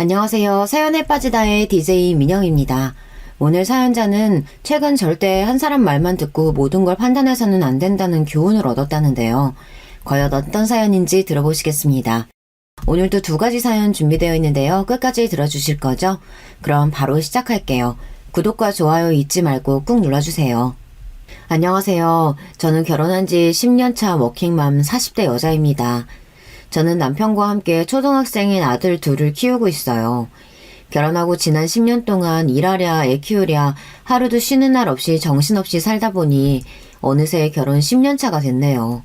안녕하세요. 사연에 빠지다의 DJ 민영입니다. 오늘 사연자는 최근 절대 한 사람 말만 듣고 모든 걸 판단해서는 안 된다는 교훈을 얻었다는데요. 과연 어떤 사연인지 들어보시겠습니다. 오늘도 2가지 사연 준비되어 있는데요. 끝까지 들어주실 거죠? 그럼 바로 시작할게요. 구독과 좋아요 잊지 말고 꾹 눌러주세요. 안녕하세요. 저는 결혼한 지 10년차 워킹맘 40대 여자입니다. 저는 남편과 함께 초등학생인 아들 둘을 키우고 있어요. 결혼하고 지난 10년 동안 일하랴 애 키우랴 하루도 쉬는 날 없이 정신없이 살다 보니 어느새 결혼 10년 차가 됐네요.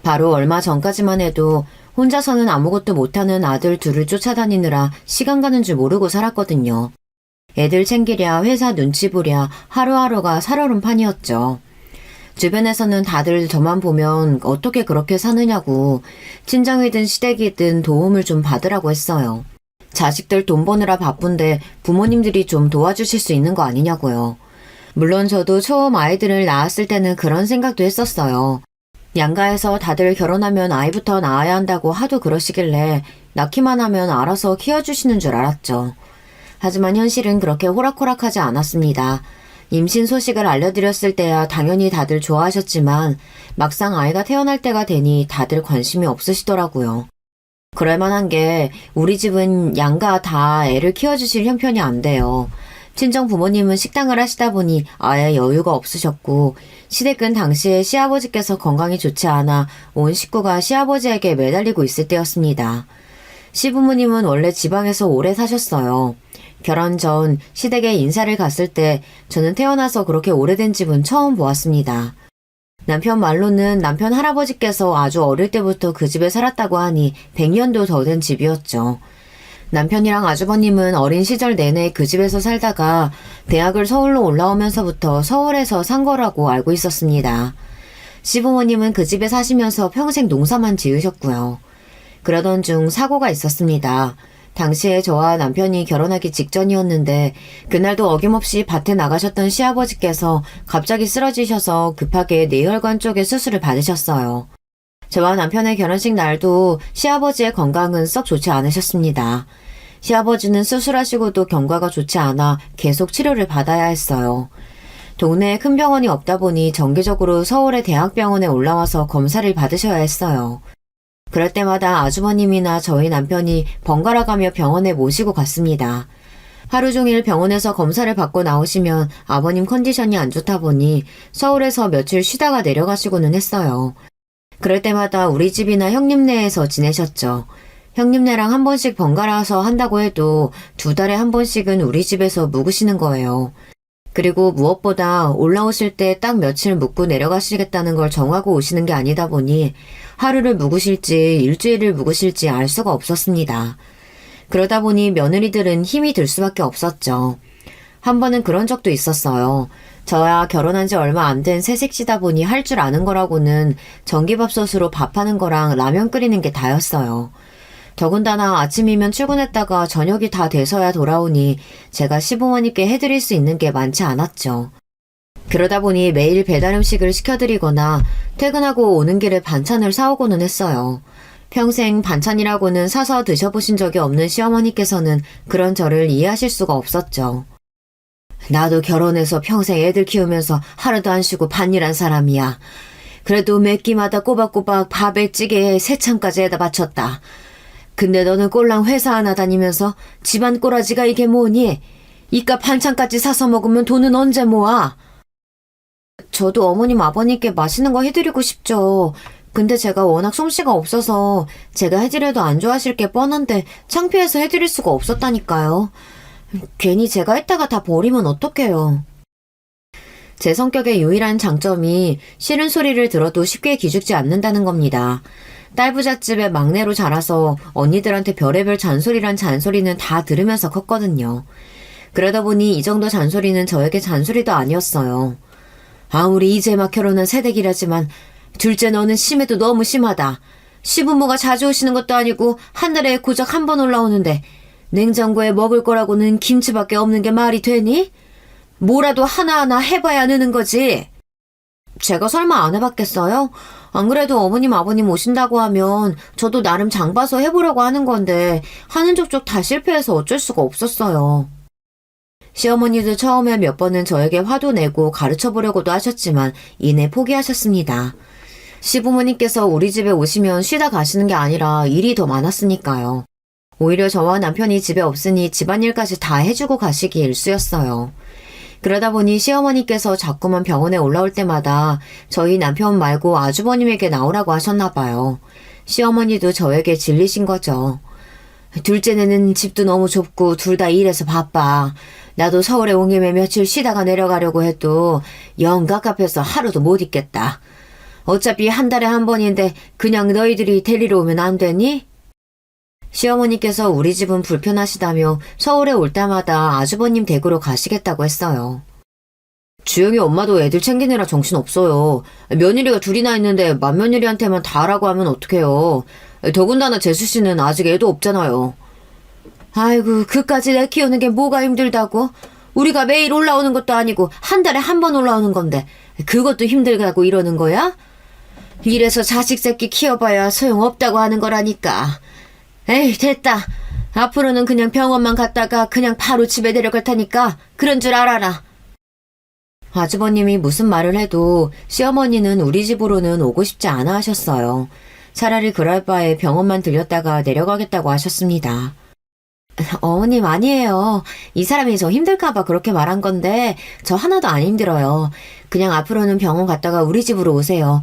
바로 얼마 전까지만 해도 혼자서는 아무것도 못하는 아들 둘을 쫓아다니느라 시간 가는 줄 모르고 살았거든요. 애들 챙기랴 회사 눈치 보랴 하루하루가 살얼음판이었죠. 주변에서는 다들 저만 보면 어떻게 그렇게 사느냐고 친정이든 시댁이든 도움을 좀 받으라고 했어요. 자식들 돈 버느라 바쁜데 부모님들이 좀 도와주실 수 있는 거 아니냐고요. 물론 저도 처음 아이들을 낳았을 때는 그런 생각도 했었어요. 양가에서 다들 결혼하면 아이부터 낳아야 한다고 하도 그러시길래 낳기만 하면 알아서 키워주시는 줄 알았죠. 하지만 현실은 그렇게 호락호락하지 않았습니다. 임신 소식을 알려드렸을 때야 당연히 다들 좋아하셨지만 막상 아이가 태어날 때가 되니 다들 관심이 없으시더라고요. 그럴만한 게 우리 집은 양가 다 애를 키워주실 형편이 안 돼요. 친정 부모님은 식당을 하시다 보니 아예 여유가 없으셨고 시댁은 당시에 시아버지께서 건강이 좋지 않아 온 식구가 시아버지에게 매달리고 있을 때였습니다. 시부모님은 원래 지방에서 오래 사셨어요. 결혼 전 시댁에 인사를 갔을 때 저는 태어나서 그렇게 오래된 집은 처음 보았습니다. 남편 말로는 남편 할아버지께서 아주 어릴 때부터 그 집에 살았다고 하니 100년도 더 된 집이었죠. 남편이랑 아주버님은 어린 시절 내내 그 집에서 살다가 대학을 서울로 올라오면서부터 서울에서 산 거라고 알고 있었습니다. 시부모님은 그 집에 사시면서 평생 농사만 지으셨고요. 그러던 중 사고가 있었습니다. 당시에 저와 남편이 결혼하기 직전이었는데 그날도 어김없이 밭에 나가셨던 시아버지께서 갑자기 쓰러지셔서 급하게 뇌혈관 쪽에 수술을 받으셨어요. 저와 남편의 결혼식 날도 시아버지의 건강은 썩 좋지 않으셨습니다. 시아버지는 수술하시고도 경과가 좋지 않아 계속 치료를 받아야 했어요. 동네에 큰 병원이 없다 보니 정기적으로 서울의 대학병원에 올라와서 검사를 받으셔야 했어요. 그럴 때마다 아주버님이나 저희 남편이 번갈아 가며 병원에 모시고 갔습니다. 하루 종일 병원에서 검사를 받고 나오시면 아버님 컨디션이 안 좋다 보니 서울에서 며칠 쉬다가 내려가시고는 했어요. 그럴 때마다 우리 집이나 형님네에서 지내셨죠. 형님네랑 한 번씩 번갈아서 한다고 해도 2달에 한 번씩은 우리 집에서 묵으시는 거예요. 그리고 무엇보다 올라오실 때 딱 며칠 묵고 내려가시겠다는 걸 정하고 오시는 게 아니다 보니 하루를 묵으실지 일주일을 묵으실지 알 수가 없었습니다. 그러다 보니 며느리들은 힘이 들 수밖에 없었죠. 한 번은 그런 적도 있었어요. 저야 결혼한 지 얼마 안 된 새색시다 보니 할 줄 아는 거라고는 전기밥솥으로 밥하는 거랑 라면 끓이는 게 다였어요. 더군다나 아침이면 출근했다가 저녁이 다 돼서야 돌아오니 제가 시부모님께 해드릴 수 있는 게 많지 않았죠. 그러다 보니 매일 배달 음식을 시켜드리거나 퇴근하고 오는 길에 반찬을 사오고는 했어요. 평생 반찬이라고는 사서 드셔보신 적이 없는 시어머니께서는 그런 저를 이해하실 수가 없었죠. 나도 결혼해서 평생 애들 키우면서 하루도 안 쉬고 밭일한 사람이야. 그래도 몇 끼마다 꼬박꼬박 밥에 찌개에 새참까지 해다 바쳤다. 근데 너는 꼴랑 회사 하나 다니면서 집안 꼬라지가 이게 뭐니? 이깟 반찬까지 사서 먹으면 돈은 언제 모아? 저도 어머님 아버님께 맛있는 거 해드리고 싶죠. 근데 제가 워낙 솜씨가 없어서 제가 해드려도 안 좋아하실 게 뻔한데 창피해서 해드릴 수가 없었다니까요. 괜히 제가 했다가 다 버리면 어떡해요. 제 성격의 유일한 장점이 싫은 소리를 들어도 쉽게 기죽지 않는다는 겁니다. 딸부잣집의 막내로 자라서 언니들한테 별의별 잔소리란 잔소리는 다 들으면서 컸거든요. 그러다 보니 이 정도 잔소리는 저에게 잔소리도 아니었어요. 아무리 이제 막 결혼한 새댁이라지만 둘째 너는 심해도 너무 심하다. 시부모가 자주 오시는 것도 아니고 한 달에 고작 한 번 올라오는데 냉장고에 먹을 거라고는 김치밖에 없는 게 말이 되니? 뭐라도 하나하나 해봐야 느는 거지. 제가 설마 안 해봤겠어요? 안 그래도 어머님 아버님 오신다고 하면 저도 나름 장 봐서 해보려고 하는 건데 하는 족족 다 실패해서 어쩔 수가 없었어요. 시어머니도 처음에 몇 번은 저에게 화도 내고 가르쳐보려고도 하셨지만 이내 포기하셨습니다. 시부모님께서 우리 집에 오시면 쉬다 가시는 게 아니라 일이 더 많았으니까요. 오히려 저와 남편이 집에 없으니 집안일까지 다 해주고 가시기 일쑤였어요. 그러다 보니 시어머니께서 자꾸만 병원에 올라올 때마다 저희 남편 말고 아주버님에게 나오라고 하셨나 봐요. 시어머니도 저에게 질리신 거죠. 둘째는 집도 너무 좁고 둘 다 일해서 바빠. 나도 서울에 온 김에 며칠 쉬다가 내려가려고 해도 영 갑갑해서 하루도 못 있겠다. 어차피 한 달에 한 번인데 그냥 너희들이 데리러 오면 안 되니? 시어머니께서 우리 집은 불편하시다며 서울에 올 때마다 아주버님 댁으로 가시겠다고 했어요. 주영이 엄마도 애들 챙기느라 정신없어요. 며느리가 둘이나 있는데 맏며느리한테만 다 하라고 하면 어떡해요. 더군다나 재수씨는 아직 애도 없잖아요. 아이고, 그까지 애 키우는 게 뭐가 힘들다고? 우리가 매일 올라오는 것도 아니고 한 달에 한 번 올라오는 건데 그것도 힘들다고 이러는 거야? 이래서 자식 새끼 키워봐야 소용없다고 하는 거라니까. 에이, 됐다. 앞으로는 그냥 병원만 갔다가 그냥 바로 집에 데려갈 테니까 그런 줄 알아라. 아주버님이 무슨 말을 해도 시어머니는 우리 집으로는 오고 싶지 않아 하셨어요. 차라리 그럴 바에 병원만 들렸다가 내려가겠다고 하셨습니다. 어머님 아니에요. 이 사람이 저 힘들까봐 그렇게 말한 건데 저 하나도 안 힘들어요. 그냥 앞으로는 병원 갔다가 우리 집으로 오세요.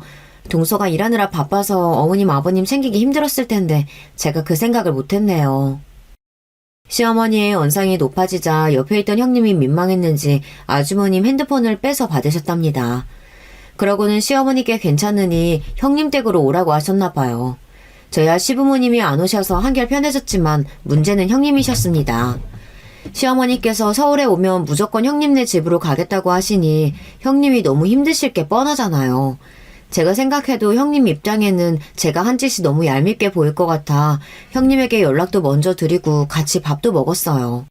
동서가 일하느라 바빠서 어머님 아버님 챙기기 힘들었을 텐데 제가 그 생각을 못했네요. 시어머니의 언상이 높아지자 옆에 있던 형님이 민망했는지 아주머님 핸드폰을 빼서 받으셨답니다. 그러고는 시어머니께 괜찮으니 형님 댁으로 오라고 하셨나 봐요. 저야 시부모님이 안 오셔서 한결 편해졌지만 문제는 형님이셨습니다. 시어머니께서 서울에 오면 무조건 형님네 집으로 가겠다고 하시니 형님이 너무 힘드실 게 뻔하잖아요. 제가 생각해도 형님 입장에는 제가 한 짓이 너무 얄밉게 보일 것 같아 형님에게 연락도 먼저 드리고 같이 밥도 먹었어요.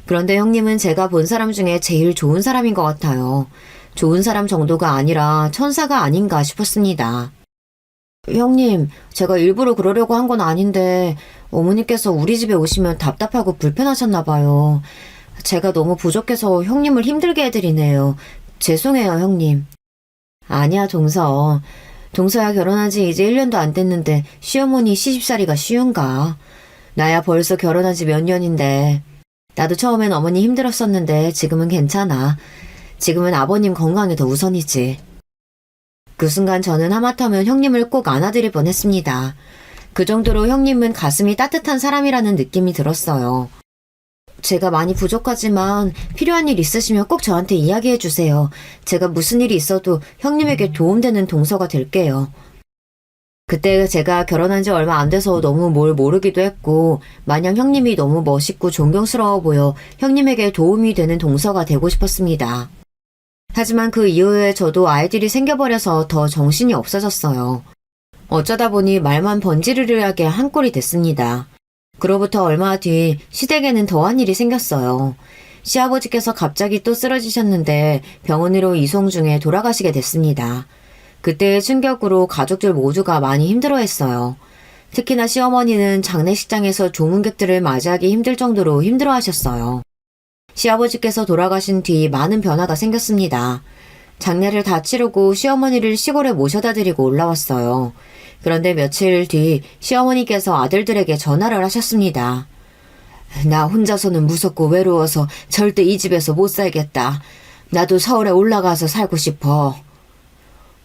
그런데 형님은 제가 본 사람 중에 제일 좋은 사람인 것 같아요. 좋은 사람 정도가 아니라 천사가 아닌가 싶었습니다. 형님, 제가 일부러 그러려고 한 건 아닌데 어머니께서 우리 집에 오시면 답답하고 불편하셨나 봐요. 제가 너무 부족해서 형님을 힘들게 해드리네요. 죄송해요, 형님. 아니야, 동서. 동서야 결혼한 지 이제 1년도 안 됐는데 시어머니 시집살이가 쉬운가? 나야 벌써 결혼한 지 몇 년인데. 나도 처음엔 어머니 힘들었었는데 지금은 괜찮아. 지금은 아버님 건강이 더 우선이지. 그 순간 저는 하마터면 형님을 꼭 안아드릴 뻔했습니다. 그 정도로 형님은 가슴이 따뜻한 사람이라는 느낌이 들었어요. 제가 많이 부족하지만 필요한 일 있으시면 꼭 저한테 이야기해 주세요. 제가 무슨 일이 있어도 형님에게 도움되는 동서가 될게요. 그때 제가 결혼한 지 얼마 안 돼서 너무 뭘 모르기도 했고 마냥 형님이 너무 멋있고 존경스러워 보여 형님에게 도움이 되는 동서가 되고 싶었습니다. 하지만 그 이후에 저도 아이들이 생겨버려서 더 정신이 없어졌어요. 어쩌다 보니 말만 번지르르하게 한 꼴이 됐습니다. 그로부터 얼마 뒤 시댁에는 더한 일이 생겼어요. 시아버지께서 갑자기 또 쓰러지셨는데 병원으로 이송 중에 돌아가시게 됐습니다. 그때의 충격으로 가족들 모두가 많이 힘들어했어요. 특히나 시어머니는 장례식장에서 조문객들을 맞이하기 힘들 정도로 힘들어하셨어요. 시아버지께서 돌아가신 뒤 많은 변화가 생겼습니다. 장례를 다 치르고 시어머니를 시골에 모셔다 드리고 올라왔어요. 그런데 며칠 뒤 시어머니께서 아들들에게 전화를 하셨습니다. 나 혼자서는 무섭고 외로워서 절대 이 집에서 못 살겠다. 나도 서울에 올라가서 살고 싶어.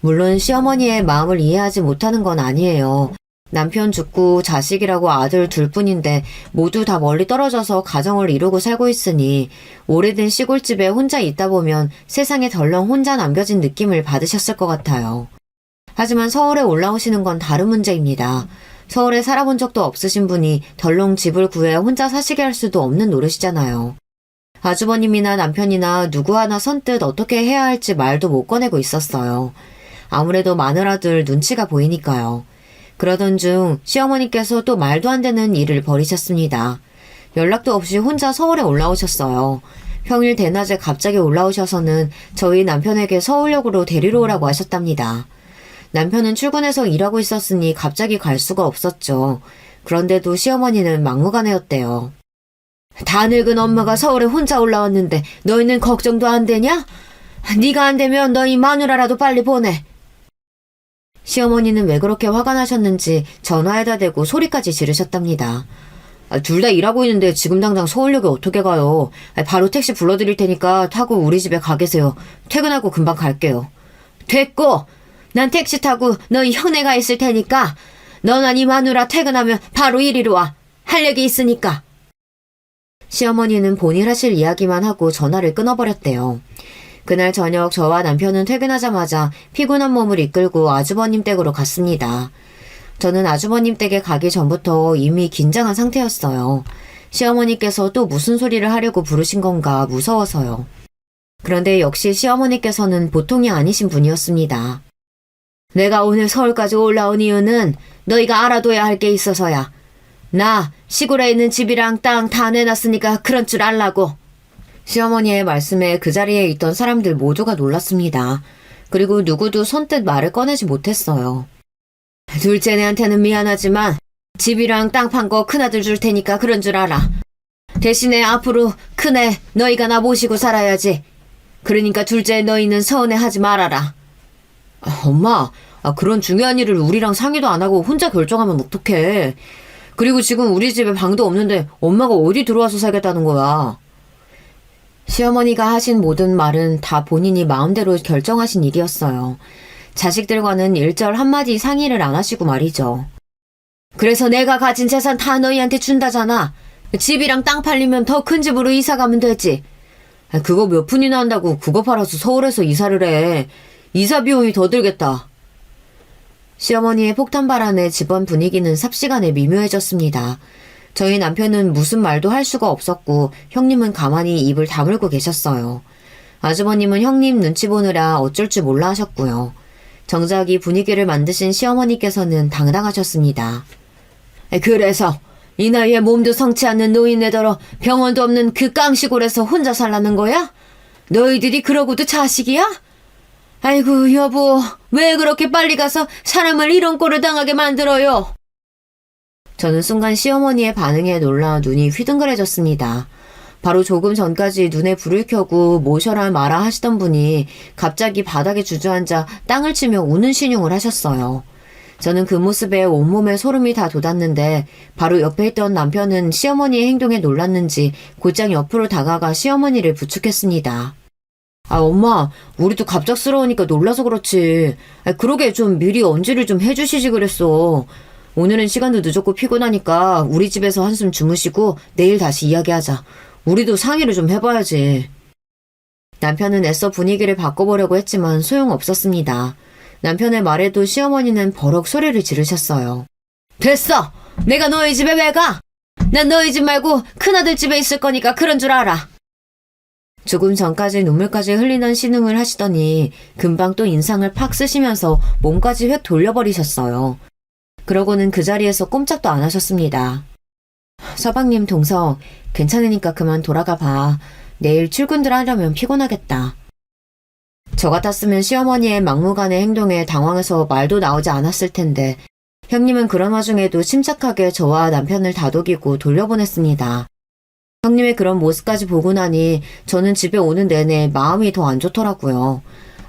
물론 시어머니의 마음을 이해하지 못하는 건 아니에요. 남편 죽고 자식이라고 아들 둘뿐인데 모두 다 멀리 떨어져서 가정을 이루고 살고 있으니 오래된 시골집에 혼자 있다 보면 세상에 덜렁 혼자 남겨진 느낌을 받으셨을 것 같아요. 하지만 서울에 올라오시는 건 다른 문제입니다. 서울에 살아본 적도 없으신 분이 덜렁 집을 구해 혼자 사시게 할 수도 없는 노릇이잖아요. 아주버님이나 남편이나 누구 하나 선뜻 어떻게 해야 할지 말도 못 꺼내고 있었어요. 아무래도 마누라들 눈치가 보이니까요. 그러던 중 시어머니께서 또 말도 안 되는 일을 벌이셨습니다. 연락도 없이 혼자 서울에 올라오셨어요. 평일 대낮에 갑자기 올라오셔서는 저희 남편에게 서울역으로 데리러 오라고 하셨답니다. 남편은 출근해서 일하고 있었으니 갑자기 갈 수가 없었죠. 그런데도 시어머니는 막무가내였대요. 다 늙은 엄마가 서울에 혼자 올라왔는데 너희는 걱정도 안 되냐? 네가 안 되면 너희 마누라라도 빨리 보내. 시어머니는 왜 그렇게 화가 나셨는지 전화에다 대고 소리까지 지르셨답니다. 둘 다 일하고 있는데 지금 당장 서울역에 어떻게 가요? 바로 택시 불러드릴 테니까 타고 우리 집에 가 계세요. 퇴근하고 금방 갈게요. 됐고! 난 택시 타고 너희 형네가 있을 테니까 너나 네 마누라 퇴근하면 바로 이리로 와. 할 얘기 있으니까. 시어머니는 본인 하실 이야기만 하고 전화를 끊어버렸대요. 그날 저녁 저와 남편은 퇴근하자마자 피곤한 몸을 이끌고 아주버님 댁으로 갔습니다. 저는 아주버님 댁에 가기 전부터 이미 긴장한 상태였어요. 시어머니께서 또 무슨 소리를 하려고 부르신 건가 무서워서요. 그런데 역시 시어머니께서는 보통이 아니신 분이었습니다. 내가 오늘 서울까지 올라온 이유는 너희가 알아둬야 할 게 있어서야. 나 시골에 있는 집이랑 땅 다 내놨으니까 그런 줄 알라고. 시어머니의 말씀에 그 자리에 있던 사람들 모두가 놀랐습니다. 그리고 누구도 선뜻 말을 꺼내지 못했어요. 둘째네한테는 미안하지만 집이랑 땅 판 거 큰아들 줄 테니까 그런 줄 알아. 대신에 앞으로 큰애 너희가 나 모시고 살아야지. 그러니까 둘째 너희는 서운해하지 말아라. 엄마, 그런 중요한 일을 우리랑 상의도 안 하고 혼자 결정하면 어떡해. 그리고 지금 우리 집에 방도 없는데 엄마가 어디 들어와서 살겠다는 거야. 시어머니가 하신 모든 말은 다 본인이 마음대로 결정하신 일이었어요. 자식들과는 일절 한마디 상의를 안 하시고 말이죠. 그래서 내가 가진 재산 다 너희한테 준다잖아. 집이랑 땅 팔리면 더 큰 집으로 이사 가면 되지. 그거 몇 푼이나 한다고 그거 팔아서 서울에서 이사를 해. 이사 비용이 더 들겠다. 시어머니의 폭탄 발언에 집안 분위기는 삽시간에 미묘해졌습니다. 저희 남편은 무슨 말도 할 수가 없었고 형님은 가만히 입을 다물고 계셨어요. 아주버님은 형님 눈치 보느라 어쩔 줄 몰라 하셨고요. 정작 이 분위기를 만드신 시어머니께서는 당당하셨습니다. 그래서 이 나이에 몸도 성치 않는 노인네더러 병원도 없는 그 깡시골에서 혼자 살라는 거야? 너희들이 그러고도 자식이야? 아이고 여보, 왜 그렇게 빨리 가서 사람을 이런 꼴을 당하게 만들어요? 저는 순간 시어머니의 반응에 놀라 눈이 휘둥그레졌습니다. 바로 조금 전까지 눈에 불을 켜고 모셔라 마라 하시던 분이 갑자기 바닥에 주저앉아 땅을 치며 우는 신용을 하셨어요. 저는 그 모습에 온몸에 소름이 다 돋았는데 바로 옆에 있던 남편은 시어머니의 행동에 놀랐는지 곧장 옆으로 다가가 시어머니를 부축했습니다. 엄마, 우리도 갑작스러우니까 놀라서 그렇지. 그러게 좀 미리 언지를 좀 해주시지 그랬어. 오늘은 시간도 늦었고 피곤하니까 우리 집에서 한숨 주무시고 내일 다시 이야기하자. 우리도 상의를 좀 해봐야지. 남편은 애써 분위기를 바꿔보려고 했지만 소용없었습니다. 남편의 말에도 시어머니는 버럭 소리를 지르셨어요. 됐어! 내가 너희 집에 왜 가? 난 너희 집 말고 큰아들 집에 있을 거니까 그런 줄 알아. 조금 전까지 눈물까지 흘리는 신음을 하시더니 금방 또 인상을 팍 쓰시면서 몸까지 획 돌려버리셨어요. 그러고는 그 자리에서 꼼짝도 안 하셨습니다. 서방님 동서, 괜찮으니까 그만 돌아가 봐. 내일 출근들 하려면 피곤하겠다. 저 같았으면 시어머니의 막무가내 행동에 당황해서 말도 나오지 않았을 텐데 형님은 그런 와중에도 침착하게 저와 남편을 다독이고 돌려보냈습니다. 형님의 그런 모습까지 보고 나니 저는 집에 오는 내내 마음이 더 안 좋더라고요.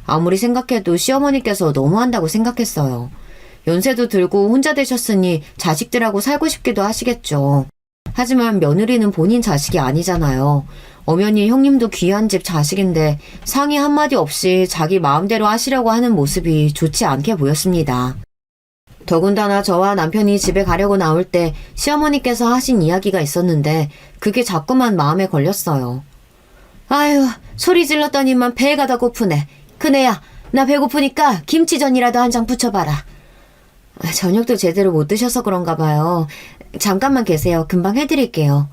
아무리 생각해도 시어머니께서 너무한다고 생각했어요. 연세도 들고 혼자 되셨으니 자식들하고 살고 싶기도 하시겠죠. 하지만 며느리는 본인 자식이 아니잖아요. 엄연히 형님도 귀한 집 자식인데 상의 한마디 없이 자기 마음대로 하시려고 하는 모습이 좋지 않게 보였습니다. 더군다나 저와 남편이 집에 가려고 나올 때 시어머니께서 하신 이야기가 있었는데 그게 자꾸만 마음에 걸렸어요. 아유, 소리 질렀더니만 배가 더 고프네. 큰애야, 나 배고프니까 김치전이라도 한 장 부쳐봐라. 저녁도 제대로 못 드셔서 그런가 봐요. 잠깐만 계세요. 금방 해드릴게요.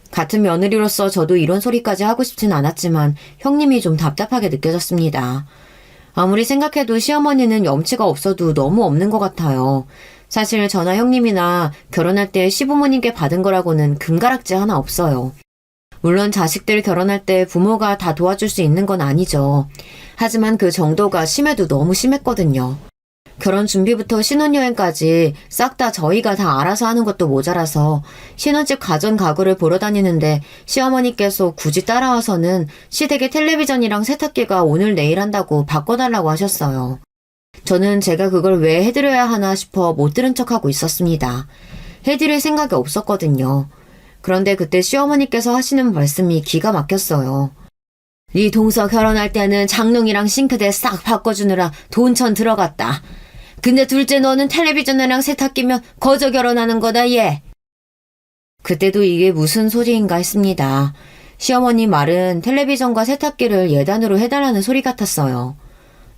같은 며느리로서 저도 이런 소리까지 하고 싶진 않았지만 형님이 좀 답답하게 느껴졌습니다. 아무리 생각해도 시어머니는 염치가 없어도 너무 없는 것 같아요. 사실 저나 형님이나 결혼할 때 시부모님께 받은 거라고는 금가락지 하나 없어요. 물론 자식들 결혼할 때 부모가 다 도와줄 수 있는 건 아니죠. 하지만 그 정도가 심해도 너무 심했거든요. 결혼 준비부터 신혼여행까지 싹 다 저희가 다 알아서 하는 것도 모자라서 신혼집 가전 가구를 보러 다니는데 시어머니께서 굳이 따라와서는 시댁에 텔레비전이랑 세탁기가 오늘 내일 한다고 바꿔달라고 하셨어요. 저는 제가 그걸 왜 해드려야 하나 싶어 못 들은 척하고 있었습니다. 해드릴 생각이 없었거든요. 그런데 그때 시어머니께서 하시는 말씀이 기가 막혔어요. 네 동서 결혼할 때는 장롱이랑 싱크대 싹 바꿔주느라 돈천 들어갔다. 근데 둘째 너는 텔레비전이랑 세탁기면 거저 결혼하는 거다 얘. 그때도 이게 무슨 소리인가 했습니다. 시어머니 말은 텔레비전과 세탁기를 예단으로 해달라는 소리 같았어요.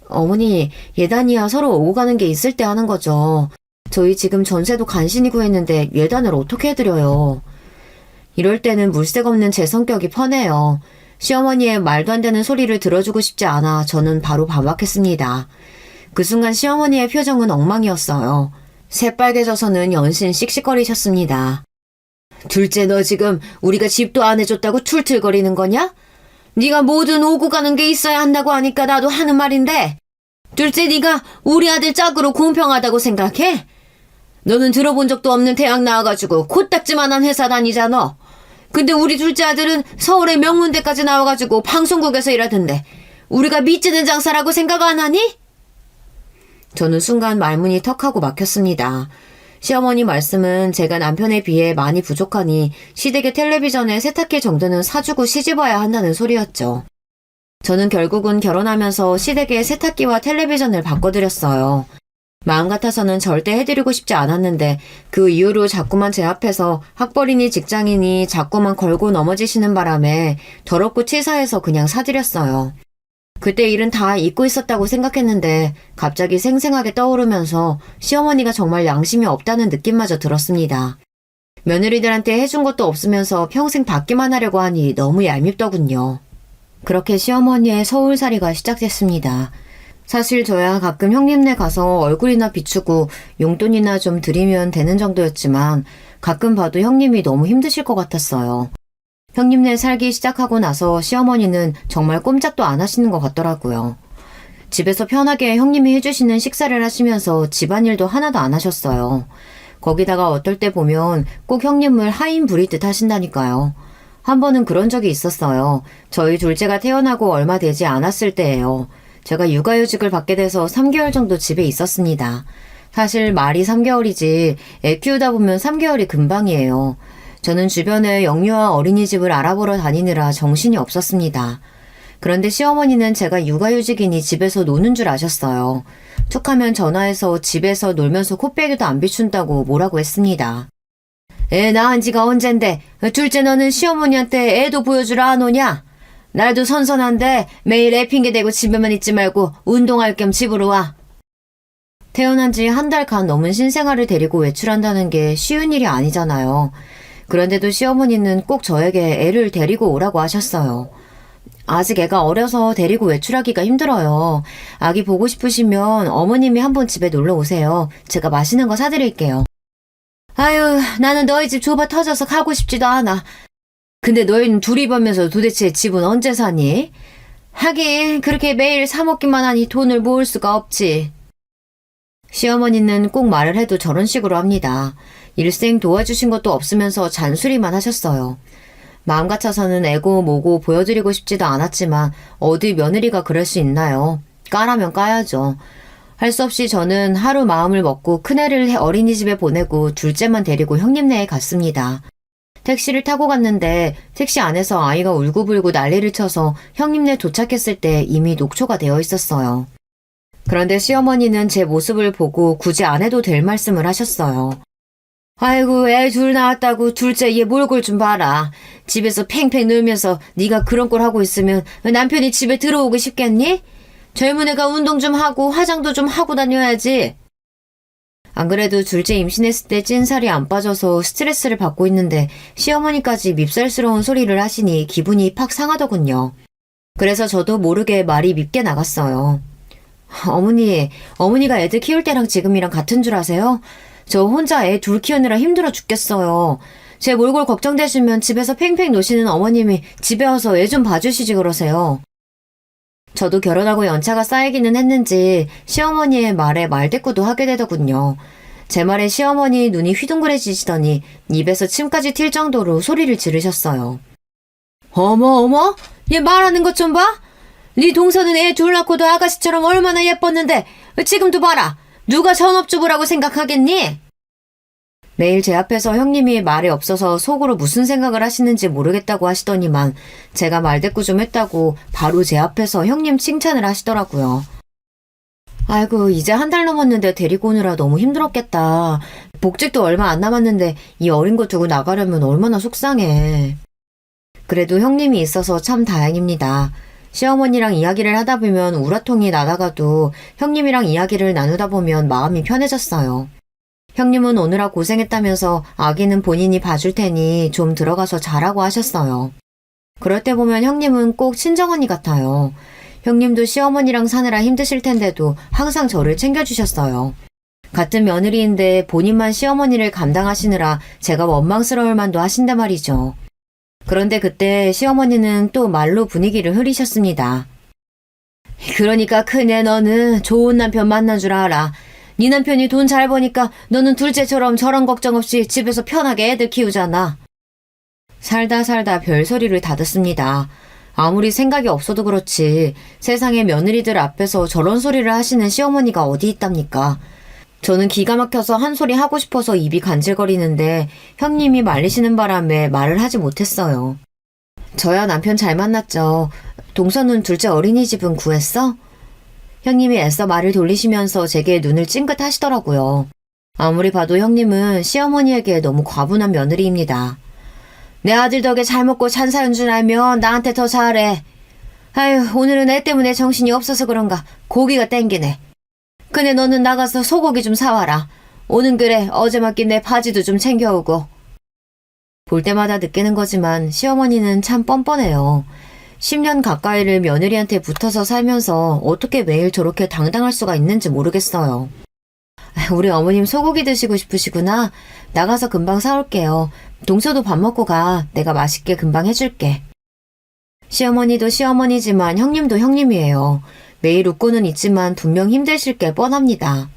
어머니, 예단이야 서로 오고 가는 게 있을 때 하는 거죠. 저희 지금 전세도 간신히 구했는데 예단을 어떻게 해드려요. 이럴 때는 물색 없는 제 성격이 편해요. 시어머니의 말도 안 되는 소리를 들어주고 싶지 않아 저는 바로 반박했습니다. 그 순간 시어머니의 표정은 엉망이었어요. 새빨개져서는 연신 씩씩거리셨습니다. 둘째 너 지금 우리가 집도 안 해줬다고 툴툴거리는 거냐? 네가 뭐든 오고 가는 게 있어야 한다고 하니까 나도 하는 말인데 둘째 네가 우리 아들 짝으로 공평하다고 생각해? 너는 들어본 적도 없는 대학 나와가지고 코딱지만한 회사 다니잖아. 근데 우리 둘째 아들은 서울의 명문대까지 나와가지고 방송국에서 일하던데 우리가 미치는 장사라고 생각 안 하니? 저는 순간 말문이 턱하고 막혔습니다. 시어머니 말씀은 제가 남편에 비해 많이 부족하니 시댁의 텔레비전에 세탁기 정도는 사주고 시집와야 한다는 소리였죠. 저는 결국은 결혼하면서 시댁에 세탁기와 텔레비전을 바꿔드렸어요. 마음 같아서는 절대 해드리고 싶지 않았는데 그 이후로 자꾸만 제 앞에서 학벌이니 직장인이 자꾸만 걸고 넘어지시는 바람에 더럽고 치사해서 그냥 사드렸어요. 그때 일은 다 잊고 있었다고 생각했는데 갑자기 생생하게 떠오르면서 시어머니가 정말 양심이 없다는 느낌마저 들었습니다. 며느리들한테 해준 것도 없으면서 평생 받기만 하려고 하니 너무 얄밉더군요. 그렇게 시어머니의 서울살이가 시작됐습니다. 사실 저야 가끔 형님네 가서 얼굴이나 비추고 용돈이나 좀 드리면 되는 정도였지만 가끔 봐도 형님이 너무 힘드실 것 같았어요. 형님네 살기 시작하고 나서 시어머니는 정말 꼼짝도 안 하시는 것 같더라고요. 집에서 편하게 형님이 해주시는 식사를 하시면서 집안일도 하나도 안 하셨어요. 거기다가 어떨 때 보면 꼭 형님을 하인 부리듯 하신다니까요. 한 번은 그런 적이 있었어요. 저희 둘째가 태어나고 얼마 되지 않았을 때예요. 제가 육아휴직을 받게 돼서 3개월 정도 집에 있었습니다. 사실 말이 3개월이지 애 키우다 보면 3개월이 금방이에요. 저는 주변에 영유아 어린이집을 알아보러 다니느라 정신이 없었습니다. 그런데 시어머니는 제가 육아휴직이니 집에서 노는 줄 아셨어요. 툭하면 전화해서 집에서 놀면서 코빼기도 안 비춘다고 뭐라고 했습니다. 애 낳은 지가 언젠데 둘째 너는 시어머니한테 애도 보여주라 안 오냐? 날도 선선한데 매일 애 핑계대고 집에만 있지 말고 운동할 겸 집으로 와. 태어난 지 한 달 간 넘은 신생아를 데리고 외출한다는 게 쉬운 일이 아니잖아요. 그런데도 시어머니는 꼭 저에게 애를 데리고 오라고 하셨어요. 아직 애가 어려서 데리고 외출하기가 힘들어요. 아기 보고 싶으시면 어머님이 한번 집에 놀러 오세요. 제가 맛있는 거 사드릴게요. 아유, 나는 너희 집 좁아 터져서 가고 싶지도 않아. 근데 너희는 둘이 벌면서 도대체 집은 언제 사니? 하긴 그렇게 매일 사 먹기만 하니 돈을 모을 수가 없지. 시어머니는 꼭 말을 해도 저런 식으로 합니다. 일생 도와주신 것도 없으면서 잔소리만 하셨어요. 마음 같아서는 애고 뭐고 보여드리고 싶지도 않았지만 어디 며느리가 그럴 수 있나요? 까라면 까야죠. 할 수 없이 저는 하루 마음을 먹고 큰애를 어린이집에 보내고 둘째만 데리고 형님네에 갔습니다. 택시를 타고 갔는데 택시 안에서 아이가 울고불고 난리를 쳐서 형님네 도착했을 때 이미 녹초가 되어 있었어요. 그런데 시어머니는 제 모습을 보고 굳이 안 해도 될 말씀을 하셨어요. 아이고 애 둘 낳았다고 둘째 얘 몰골 좀 봐라. 집에서 팽팽 놀면서 네가 그런 꼴 하고 있으면 남편이 집에 들어오기 쉽겠니? 젊은 애가 운동 좀 하고 화장도 좀 하고 다녀야지. 안 그래도 둘째 임신했을 때 찐살이 안 빠져서 스트레스를 받고 있는데 시어머니까지 밉살스러운 소리를 하시니 기분이 팍 상하더군요. 그래서 저도 모르게 말이 밉게 나갔어요. 어머니가 애들 키울 때랑 지금이랑 같은 줄 아세요? 저 혼자 애 둘 키우느라 힘들어 죽겠어요. 제 몰골 걱정되시면 집에서 팽팽 노시는 어머님이 집에 와서 애 좀 봐주시지 그러세요. 저도 결혼하고 연차가 쌓이기는 했는지 시어머니의 말에 말대꾸도 하게 되더군요. 제 말에 시어머니 눈이 휘둥그레지시더니 입에서 침까지 튈 정도로 소리를 지르셨어요. 어머, 얘 말하는 것 좀 봐? 네 동서는 애 둘 낳고도 아가씨처럼 얼마나 예뻤는데 지금도 봐라. 누가 전업주부라고 생각하겠니? 매일 제 앞에서 형님이 말이 없어서 속으로 무슨 생각을 하시는지 모르겠다고 하시더니만 제가 말대꾸 좀 했다고 바로 제 앞에서 형님 칭찬을 하시더라고요. 아이고, 이제 한 달 넘었는데 데리고 오느라 너무 힘들었겠다. 복직도 얼마 안 남았는데 이 어린 거 두고 나가려면 얼마나 속상해. 그래도 형님이 있어서 참 다행입니다. 시어머니랑 이야기를 하다 보면 우라통이 나다가도 형님이랑 이야기를 나누다 보면 마음이 편해졌어요. 형님은 오느라 고생했다면서 아기는 본인이 봐줄 테니 좀 들어가서 자라고 하셨어요. 그럴 때 보면 형님은 꼭 친정언니 같아요. 형님도 시어머니랑 사느라 힘드실 텐데도 항상 저를 챙겨주셨어요. 같은 며느리인데 본인만 시어머니를 감당하시느라 제가 원망스러울 만도 하신데 말이죠. 그런데 그때 시어머니는 또 말로 분위기를 흐리셨습니다. 그러니까 큰애 너는 좋은 남편 만난 줄 알아. 네 남편이 돈 잘 버니까 너는 둘째처럼 저런 걱정 없이 집에서 편하게 애들 키우잖아. 살다 별소리를 다 듣습니다. 아무리 생각이 없어도 그렇지 세상에 며느리들 앞에서 저런 소리를 하시는 시어머니가 어디 있답니까? 저는 기가 막혀서 한 소리 하고 싶어서 입이 간질거리는데 형님이 말리시는 바람에 말을 하지 못했어요. 저야 남편 잘 만났죠. 동서는 둘째 어린이집은 구했어? 형님이 애써 말을 돌리시면서 제게 눈을 찡긋하시더라고요. 아무리 봐도 형님은 시어머니에게 너무 과분한 며느리입니다. 내 아들 덕에 잘 먹고 잘 사는 줄 알면 나한테 더 잘해. 아유, 오늘은 애 때문에 정신이 없어서 그런가 고기가 땡기네. 근데 너는 나가서 소고기 좀 사와라. 오는 길에 어제 맡긴 내 바지도 좀 챙겨오고. 볼 때마다 느끼는 거지만 시어머니는 참 뻔뻔해요. 10년 가까이를 며느리한테 붙어서 살면서 어떻게 매일 저렇게 당당할 수가 있는지 모르겠어요. 우리 어머님 소고기 드시고 싶으시구나. 나가서 금방 사올게요. 동서도 밥 먹고 가. 내가 맛있게 금방 해줄게. 시어머니도 시어머니지만 형님도 형님이에요. 매일 웃고는 있지만 분명 힘드실 게 뻔합니다.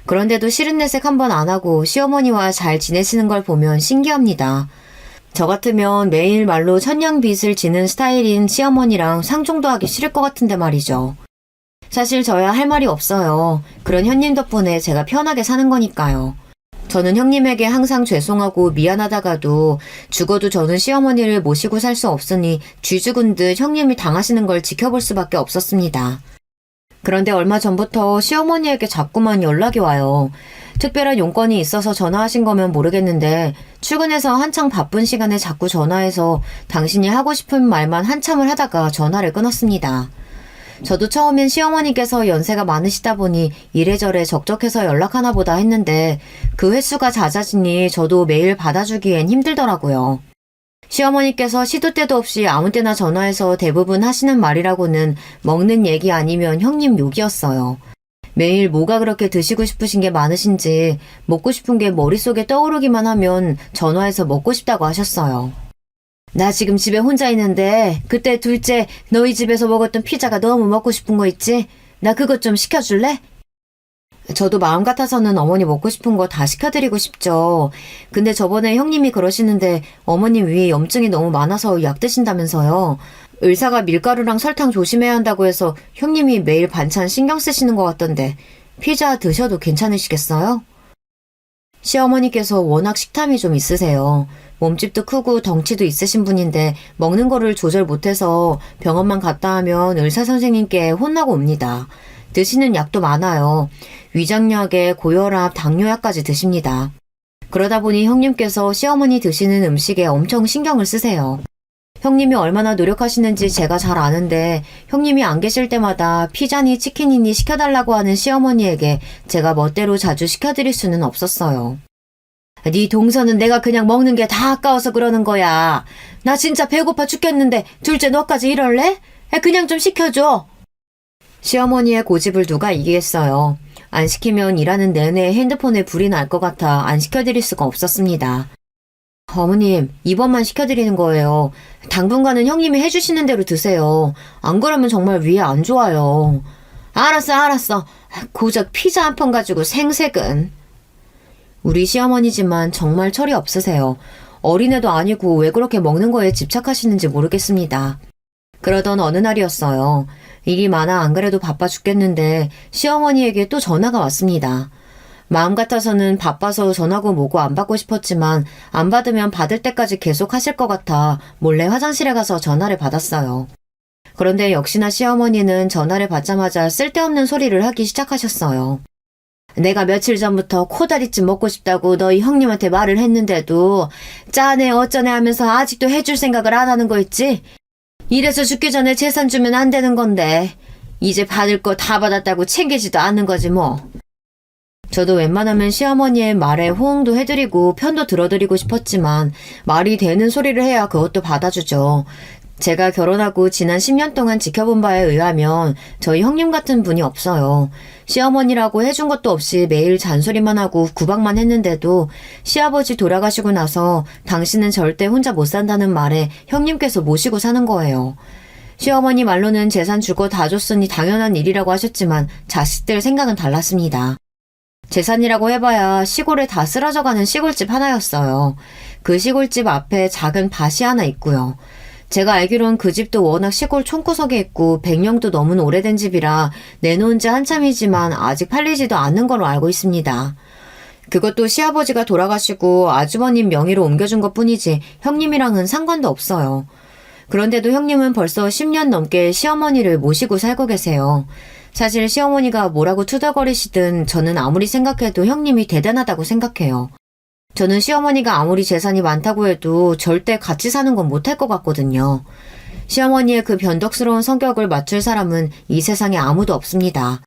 그런데도 싫은 내색 한 번 안 하고 시어머니와 잘 지내시는 걸 보면 신기합니다. 저 같으면 매일 말로 천냥빚을 지는 스타일인 시어머니랑 상종도 하기 싫을 것 같은데 말이죠. 사실 저야 할 말이 없어요. 그런 형님 덕분에 제가 편하게 사는 거니까요. 저는 형님에게 항상 죄송하고 미안하다가도 죽어도 저는 시어머니를 모시고 살 수 없으니 쥐 죽은 듯 형님이 당하시는 걸 지켜볼 수밖에 없었습니다. 그런데 얼마 전부터 시어머니에게 자꾸만 연락이 와요. 특별한 용건이 있어서 전화하신 거면 모르겠는데 출근해서 한창 바쁜 시간에 자꾸 전화해서 당신이 하고 싶은 말만 한참을 하다가 전화를 끊었습니다. 저도 처음엔 시어머니께서 연세가 많으시다 보니 이래저래 적적해서 연락하나 보다 했는데 그 횟수가 잦아지니 저도 매일 받아주기엔 힘들더라고요. 시어머니께서 시도 때도 없이 아무 때나 전화해서 대부분 하시는 말이라고는 먹는 얘기 아니면 형님 욕이었어요. 매일 뭐가 그렇게 드시고 싶으신 게 많으신지 먹고 싶은 게 머릿속에 떠오르기만 하면 전화해서 먹고 싶다고 하셨어요. 나 지금 집에 혼자 있는데 그때 둘째 너희 집에서 먹었던 피자가 너무 먹고 싶은 거 있지? 나 그것 좀 시켜줄래? 저도 마음 같아서는 어머니 먹고 싶은 거 다 시켜드리고 싶죠. 근데 저번에 형님이 그러시는데 어머님 위에 염증이 너무 많아서 약 드신다면서요. 의사가 밀가루랑 설탕 조심해야 한다고 해서 형님이 매일 반찬 신경 쓰시는 것 같던데 피자 드셔도 괜찮으시겠어요? 시어머니께서 워낙 식탐이 좀 있으세요. 몸집도 크고 덩치도 있으신 분인데 먹는 거를 조절 못해서 병원만 갔다 하면 의사 선생님께 혼나고 옵니다. 드시는 약도 많아요. 위장약에 고혈압, 당뇨약까지 드십니다. 그러다 보니 형님께서 시어머니 드시는 음식에 엄청 신경을 쓰세요. 형님이 얼마나 노력하시는지 제가 잘 아는데 형님이 안 계실 때마다 피자니 치킨이니 시켜달라고 하는 시어머니에게 제가 멋대로 자주 시켜드릴 수는 없었어요. 네 동서는 내가 그냥 먹는 게 다 아까워서 그러는 거야. 나 진짜 배고파 죽겠는데 둘째 너까지 이럴래? 그냥 좀 시켜줘. 시어머니의 고집을 누가 이기겠어요. 안 시키면 일하는 내내 핸드폰에 불이 날 것 같아 안 시켜드릴 수가 없었습니다. 어머님, 이번만 시켜드리는 거예요. 당분간은 형님이 해주시는 대로 드세요. 안 그러면 정말 위에 안 좋아요. 알았어. 고작 피자 한 판 가지고 생색은. 우리 시어머니지만 정말 철이 없으세요. 어린애도 아니고 왜 그렇게 먹는 거에 집착하시는지 모르겠습니다. 그러던 어느 날이었어요. 일이 많아 안 그래도 바빠 죽겠는데 시어머니에게 또 전화가 왔습니다. 마음 같아서는 바빠서 전화고 뭐고 안 받고 싶었지만 안 받으면 받을 때까지 계속 하실 것 같아 몰래 화장실에 가서 전화를 받았어요. 그런데 역시나 시어머니는 전화를 받자마자 쓸데없는 소리를 하기 시작하셨어요. 내가 며칠 전부터 코다리찜 먹고 싶다고 너희 형님한테 말을 했는데도 짜네 어쩌네 하면서 아직도 해줄 생각을 안 하는 거 있지? 이래서 죽기 전에 재산 주면 안 되는 건데 이제 받을 거 다 받았다고 챙기지도 않는 거지 뭐. 저도 웬만하면 시어머니의 말에 호응도 해드리고 편도 들어드리고 싶었지만 말이 되는 소리를 해야 그것도 받아주죠. 제가 결혼하고 지난 10년 동안 지켜본 바에 의하면 저희 형님 같은 분이 없어요. 시어머니라고 해준 것도 없이 매일 잔소리만 하고 구박만 했는데도 시아버지 돌아가시고 나서 당신은 절대 혼자 못 산다는 말에 형님께서 모시고 사는 거예요. 시어머니 말로는 재산 주고 다 줬으니 당연한 일이라고 하셨지만 자식들 생각은 달랐습니다. 재산이라고 해봐야 시골에 다 쓰러져가는 시골집 하나였어요. 그 시골집 앞에 작은 밭이 하나 있고요. 제가 알기론 그 집도 워낙 시골 촌구석에 있고 100년도 넘은 오래된 집이라 내놓은 지 한참이지만 아직 팔리지도 않는 걸로 알고 있습니다. 그것도 시아버지가 돌아가시고 아주버님 명의로 옮겨준 것뿐이지 형님이랑은 상관도 없어요. 그런데도 형님은 벌써 10년 넘게 시어머니를 모시고 살고 계세요. 사실 시어머니가 뭐라고 투덜거리시든 저는 아무리 생각해도 형님이 대단하다고 생각해요. 저는 시어머니가 아무리 재산이 많다고 해도 절대 같이 사는 건 못할 것 같거든요. 시어머니의 그 변덕스러운 성격을 맞출 사람은 이 세상에 아무도 없습니다.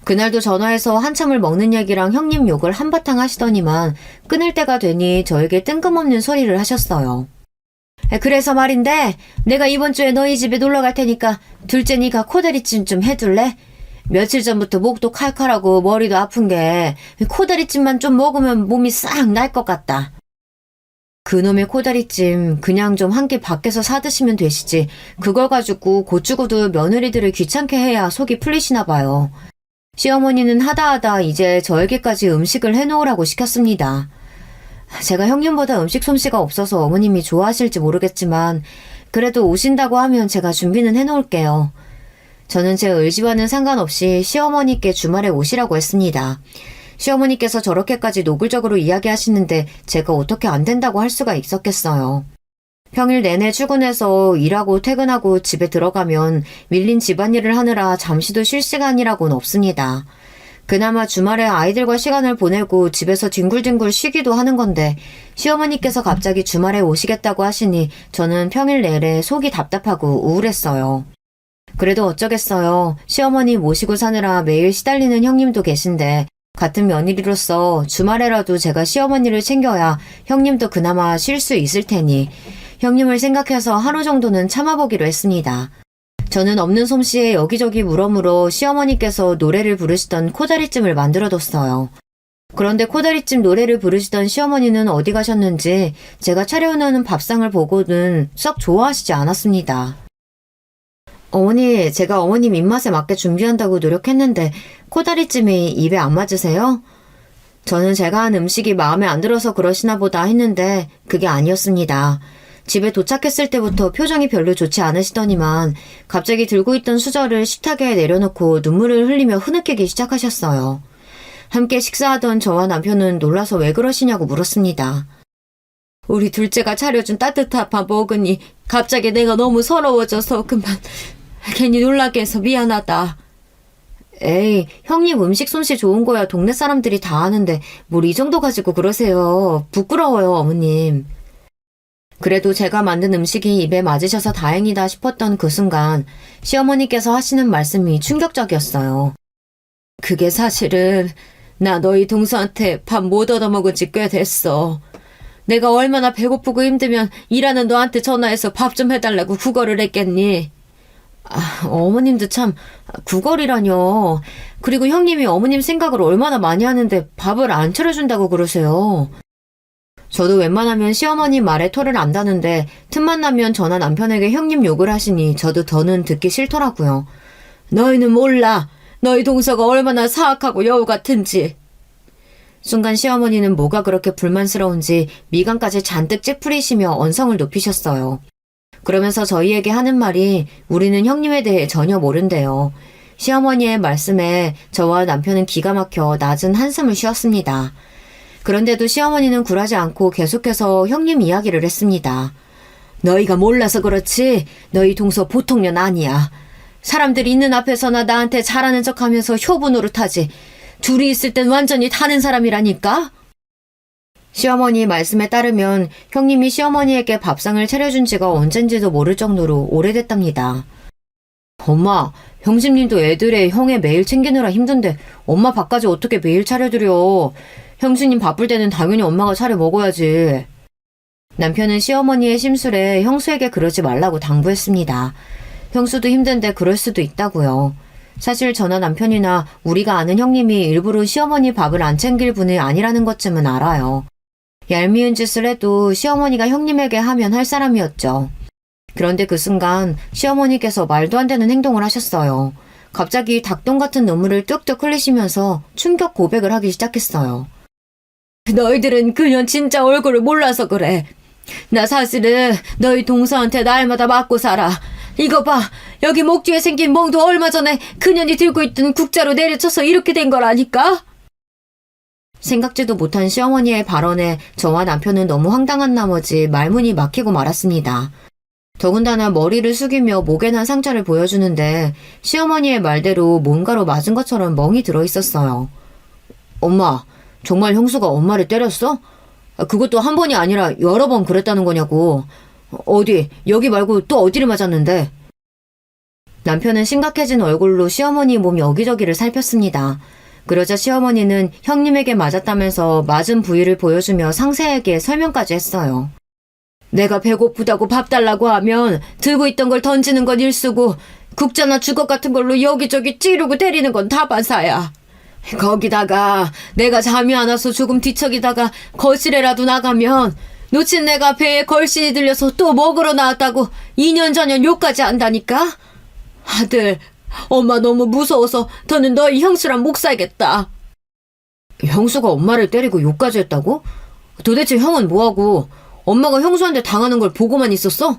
그날도 전화해서 한참을 먹는 얘기랑 형님 욕을 한바탕 하시더니만 끊을 때가 되니 저에게 뜬금없는 소리를 하셨어요. 그래서 말인데 내가 이번 주에 너희 집에 놀러 갈 테니까 둘째 니가 코다리찜 좀 해둘래? 며칠 전부터 목도 칼칼하고 머리도 아픈 게 코다리찜만 좀 먹으면 몸이 싹 날 것 같다. 그놈의 코다리찜 그냥 좀 한 끼 밖에서 사 드시면 되시지 그걸 가지고 고추고도 며느리들을 귀찮게 해야 속이 풀리시나 봐요. 시어머니는 하다 이제 저에게까지 음식을 해놓으라고 시켰습니다. 제가 형님보다 음식 솜씨가 없어서 어머님이 좋아하실지 모르겠지만 그래도 오신다고 하면 제가 준비는 해놓을게요. 저는 제 의지와는 상관없이 시어머니께 주말에 오시라고 했습니다. 시어머니께서 저렇게까지 노골적으로 이야기하시는데 제가 어떻게 안 된다고 할 수가 있었겠어요. 평일 내내 출근해서 일하고 퇴근하고 집에 들어가면 밀린 집안일을 하느라 잠시도 쉴 시간이라고는 없습니다. 그나마 주말에 아이들과 시간을 보내고 집에서 뒹굴뒹굴 쉬기도 하는 건데 시어머니께서 갑자기 주말에 오시겠다고 하시니 저는 평일 내내 속이 답답하고 우울했어요. 그래도 어쩌겠어요. 시어머니 모시고 사느라 매일 시달리는 형님도 계신데 같은 며느리로서 주말에라도 제가 시어머니를 챙겨야 형님도 그나마 쉴 수 있을 테니 형님을 생각해서 하루 정도는 참아보기로 했습니다. 저는 없는 솜씨에 여기저기 물어물어 시어머니께서 노래를 부르시던 코다리찜을 만들어뒀어요. 그런데 코다리찜 노래를 부르시던 시어머니는 어디 가셨는지 제가 차려놓은 밥상을 보고는 썩 좋아하시지 않았습니다. 어머니, 제가 어머님 입맛에 맞게 준비한다고 노력했는데 코다리찜이 입에 안 맞으세요? 저는 제가 한 음식이 마음에 안 들어서 그러시나 보다 했는데 그게 아니었습니다. 집에 도착했을 때부터 표정이 별로 좋지 않으시더니만 갑자기 들고 있던 수저를 식탁에 내려놓고 눈물을 흘리며 흐느끼기 시작하셨어요. 함께 식사하던 저와 남편은 놀라서 왜 그러시냐고 물었습니다. 우리 둘째가 차려준 따뜻한 밥 먹으니 갑자기 내가 너무 서러워져서 그만 괜히 놀라게 해서 미안하다. 에이, 형님 음식 솜씨 좋은 거야 동네 사람들이 다 아는데 뭘 이 정도 가지고 그러세요. 부끄러워요, 어머님. 그래도 제가 만든 음식이 입에 맞으셔서 다행이다 싶었던 그 순간 시어머니께서 하시는 말씀이 충격적이었어요. 그게 사실은 나 너희 동서한테 밥 못 얻어먹은 지 꽤 됐어. 내가 얼마나 배고프고 힘들면 일하는 너한테 전화해서 밥 좀 해달라고 구걸을 했겠니? 어머님도 참 구걸이라뇨. 그리고 형님이 어머님 생각을 얼마나 많이 하는데 밥을 안 차려준다고 그러세요. 저도 웬만하면 시어머니 말에 토를 안 다는데 틈만 나면 저나 남편에게 형님 욕을 하시니 저도 더는 듣기 싫더라고요. 너희는 몰라. 너희 동서가 얼마나 사악하고 여우 같은지. 순간 시어머니는 뭐가 그렇게 불만스러운지 미간까지 잔뜩 찌푸리시며 언성을 높이셨어요. 그러면서 저희에게 하는 말이 우리는 형님에 대해 전혀 모른대요. 시어머니의 말씀에 저와 남편은 기가 막혀 낮은 한숨을 쉬었습니다. 그런데도 시어머니는 굴하지 않고 계속해서 형님 이야기를 했습니다. 너희가 몰라서 그렇지 너희 동서 보통 년 아니야. 사람들이 있는 앞에서나 나한테 잘하는 척하면서 효부 노릇하지. 둘이 있을 땐 완전히 다른 사람이라니까? 시어머니 말씀에 따르면 형님이 시어머니에게 밥상을 차려준 지가 언젠지도 모를 정도로 오래됐답니다. 엄마, 형수님도 애들의 형에 매일 챙기느라 힘든데 엄마 밥까지 어떻게 매일 차려드려. 형수님 바쁠 때는 당연히 엄마가 차려 먹어야지. 남편은 시어머니의 심술에 형수에게 그러지 말라고 당부했습니다. 형수도 힘든데 그럴 수도 있다고요. 사실 저나 남편이나 우리가 아는 형님이 일부러 시어머니 밥을 안 챙길 분이 아니라는 것쯤은 알아요. 얄미운 짓을 해도 시어머니가 형님에게 하면 할 사람이었죠. 그런데 그 순간 시어머니께서 말도 안 되는 행동을 하셨어요. 갑자기 닭똥 같은 눈물을 뚝뚝 흘리시면서 충격 고백을 하기 시작했어요. 너희들은 그년 진짜 얼굴을 몰라서 그래. 나 사실은 너희 동서한테 날마다 맞고 살아. 이거 봐. 여기 목 뒤에 생긴 멍도 얼마 전에 그년이 들고 있던 국자로 내려쳐서 이렇게 된 거라니까? 생각지도 못한 시어머니의 발언에 저와 남편은 너무 황당한 나머지 말문이 막히고 말았습니다. 더군다나 머리를 숙이며 목에 난 상처를 보여주는데 시어머니의 말대로 뭔가로 맞은 것처럼 멍이 들어있었어요. 엄마, 정말 형수가 엄마를 때렸어? 그것도 한 번이 아니라 여러 번 그랬다는 거냐고. 어디, 여기 말고 또 어디를 맞았는데? 남편은 심각해진 얼굴로 시어머니 몸 여기저기를 살폈습니다. 그러자 시어머니는 형님에게 맞았다면서 맞은 부위를 보여주며 상세하게 설명까지 했어요. 내가 배고프다고 밥 달라고 하면 들고 있던 걸 던지는 건 일수고 국자나 주걱 같은 걸로 여기저기 찌르고 때리는 건 다반사야. 거기다가 내가 잠이 안 와서 조금 뒤척이다가 거실에라도 나가면 놓친 내가 배에 걸신이 들려서 또 먹으러 나왔다고 2년 전년 욕까지 한다니까? 아들, 엄마 너무 무서워서 더는 너희 형수랑 못 살겠다. 형수가 엄마를 때리고 욕까지 했다고? 도대체 형은 뭐하고 엄마가 형수한테 당하는 걸 보고만 있었어?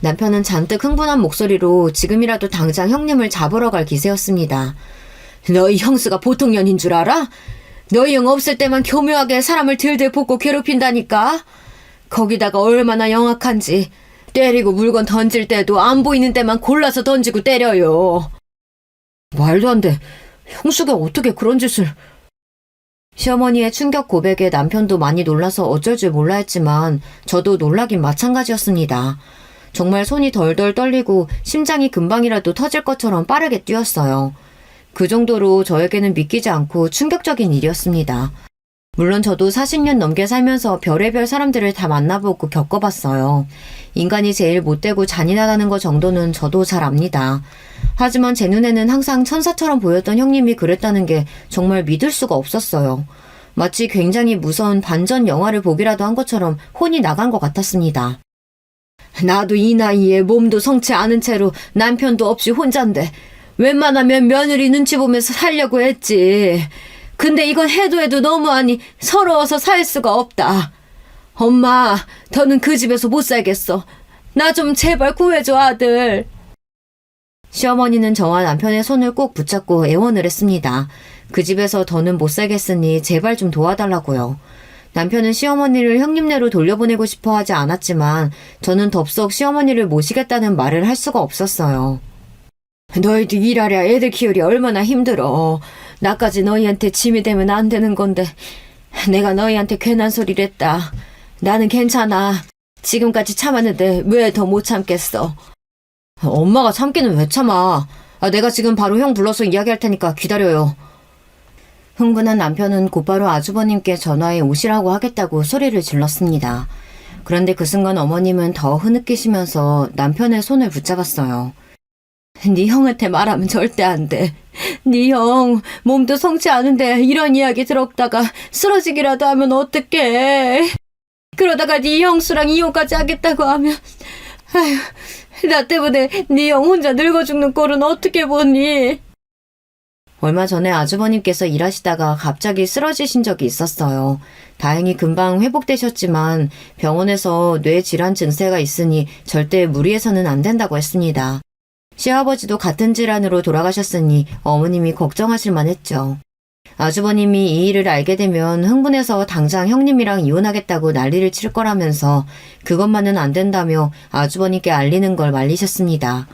남편은 잔뜩 흥분한 목소리로 지금이라도 당장 형님을 잡으러 갈 기세였습니다. 너희 형수가 보통 년인 줄 알아? 너희 형 없을 때만 교묘하게 사람을 들들 볶고 괴롭힌다니까? 거기다가 얼마나 영악한지. 때리고 물건 던질 때도 안 보이는 데만 골라서 던지고 때려요. 말도 안 돼. 형수가 어떻게 그런 짓을... 시어머니의 충격 고백에 남편도 많이 놀라서 어쩔 줄 몰라 했지만 저도 놀라긴 마찬가지였습니다. 정말 손이 덜덜 떨리고 심장이 금방이라도 터질 것처럼 빠르게 뛰었어요. 그 정도로 저에게는 믿기지 않고 충격적인 일이었습니다. 물론 저도 40년 넘게 살면서 별의별 사람들을 다 만나보고 겪어봤어요. 인간이 제일 못되고 잔인하다는 것 정도는 저도 잘 압니다. 하지만 제 눈에는 항상 천사처럼 보였던 형님이 그랬다는 게 정말 믿을 수가 없었어요. 마치 굉장히 무서운 반전 영화를 보기라도 한 것처럼 혼이 나간 것 같았습니다. 나도 이 나이에 몸도 성치 않은 채로 남편도 없이 혼잔데 웬만하면 며느리 눈치 보면서 살려고 했지. 근데 이건 해도 너무하니 서러워서 살 수가 없다. 엄마, 더는 그 집에서 못 살겠어. 나 좀 제발 구해줘, 아들. 시어머니는 저와 남편의 손을 꼭 붙잡고 애원을 했습니다. 그 집에서 더는 못 살겠으니 제발 좀 도와달라고요. 남편은 시어머니를 형님네로 돌려보내고 싶어 하지 않았지만 저는 덥석 시어머니를 모시겠다는 말을 할 수가 없었어요. 너희도 일하랴 애들 키우랴 얼마나 힘들어. 나까지 너희한테 짐이 되면 안 되는 건데 내가 너희한테 괜한 소리를 했다. 나는 괜찮아. 지금까지 참았는데 왜 더 못 참겠어. 엄마가 참기는 왜 참아. 내가 지금 바로 형 불러서 이야기할 테니까 기다려요. 흥분한 남편은 곧바로 아주버님께 전화해 오시라고 하겠다고 소리를 질렀습니다. 그런데 그 순간 어머님은 더 흐느끼시면서 남편의 손을 붙잡았어요. 네 형한테 말하면 절대 안 돼. 네 형 몸도 성치 않은데 이런 이야기 들었다가 쓰러지기라도 하면 어떡해. 그러다가 네 형수랑 이혼까지 하겠다고 하면 아휴, 나 때문에 네 형 혼자 늙어 죽는 꼴은 어떻게 보니. 얼마 전에 아주버님께서 일하시다가 갑자기 쓰러지신 적이 있었어요. 다행히 금방 회복되셨지만 병원에서 뇌질환 증세가 있으니 절대 무리해서는 안 된다고 했습니다. 시아버지도 같은 질환으로 돌아가셨으니 어머님이 걱정하실 만했죠. 아주버님이 이 일을 알게 되면 흥분해서 당장 형님이랑 이혼하겠다고 난리를 칠 거라면서 그것만은 안 된다며 아주버님께 알리는 걸 말리셨습니다.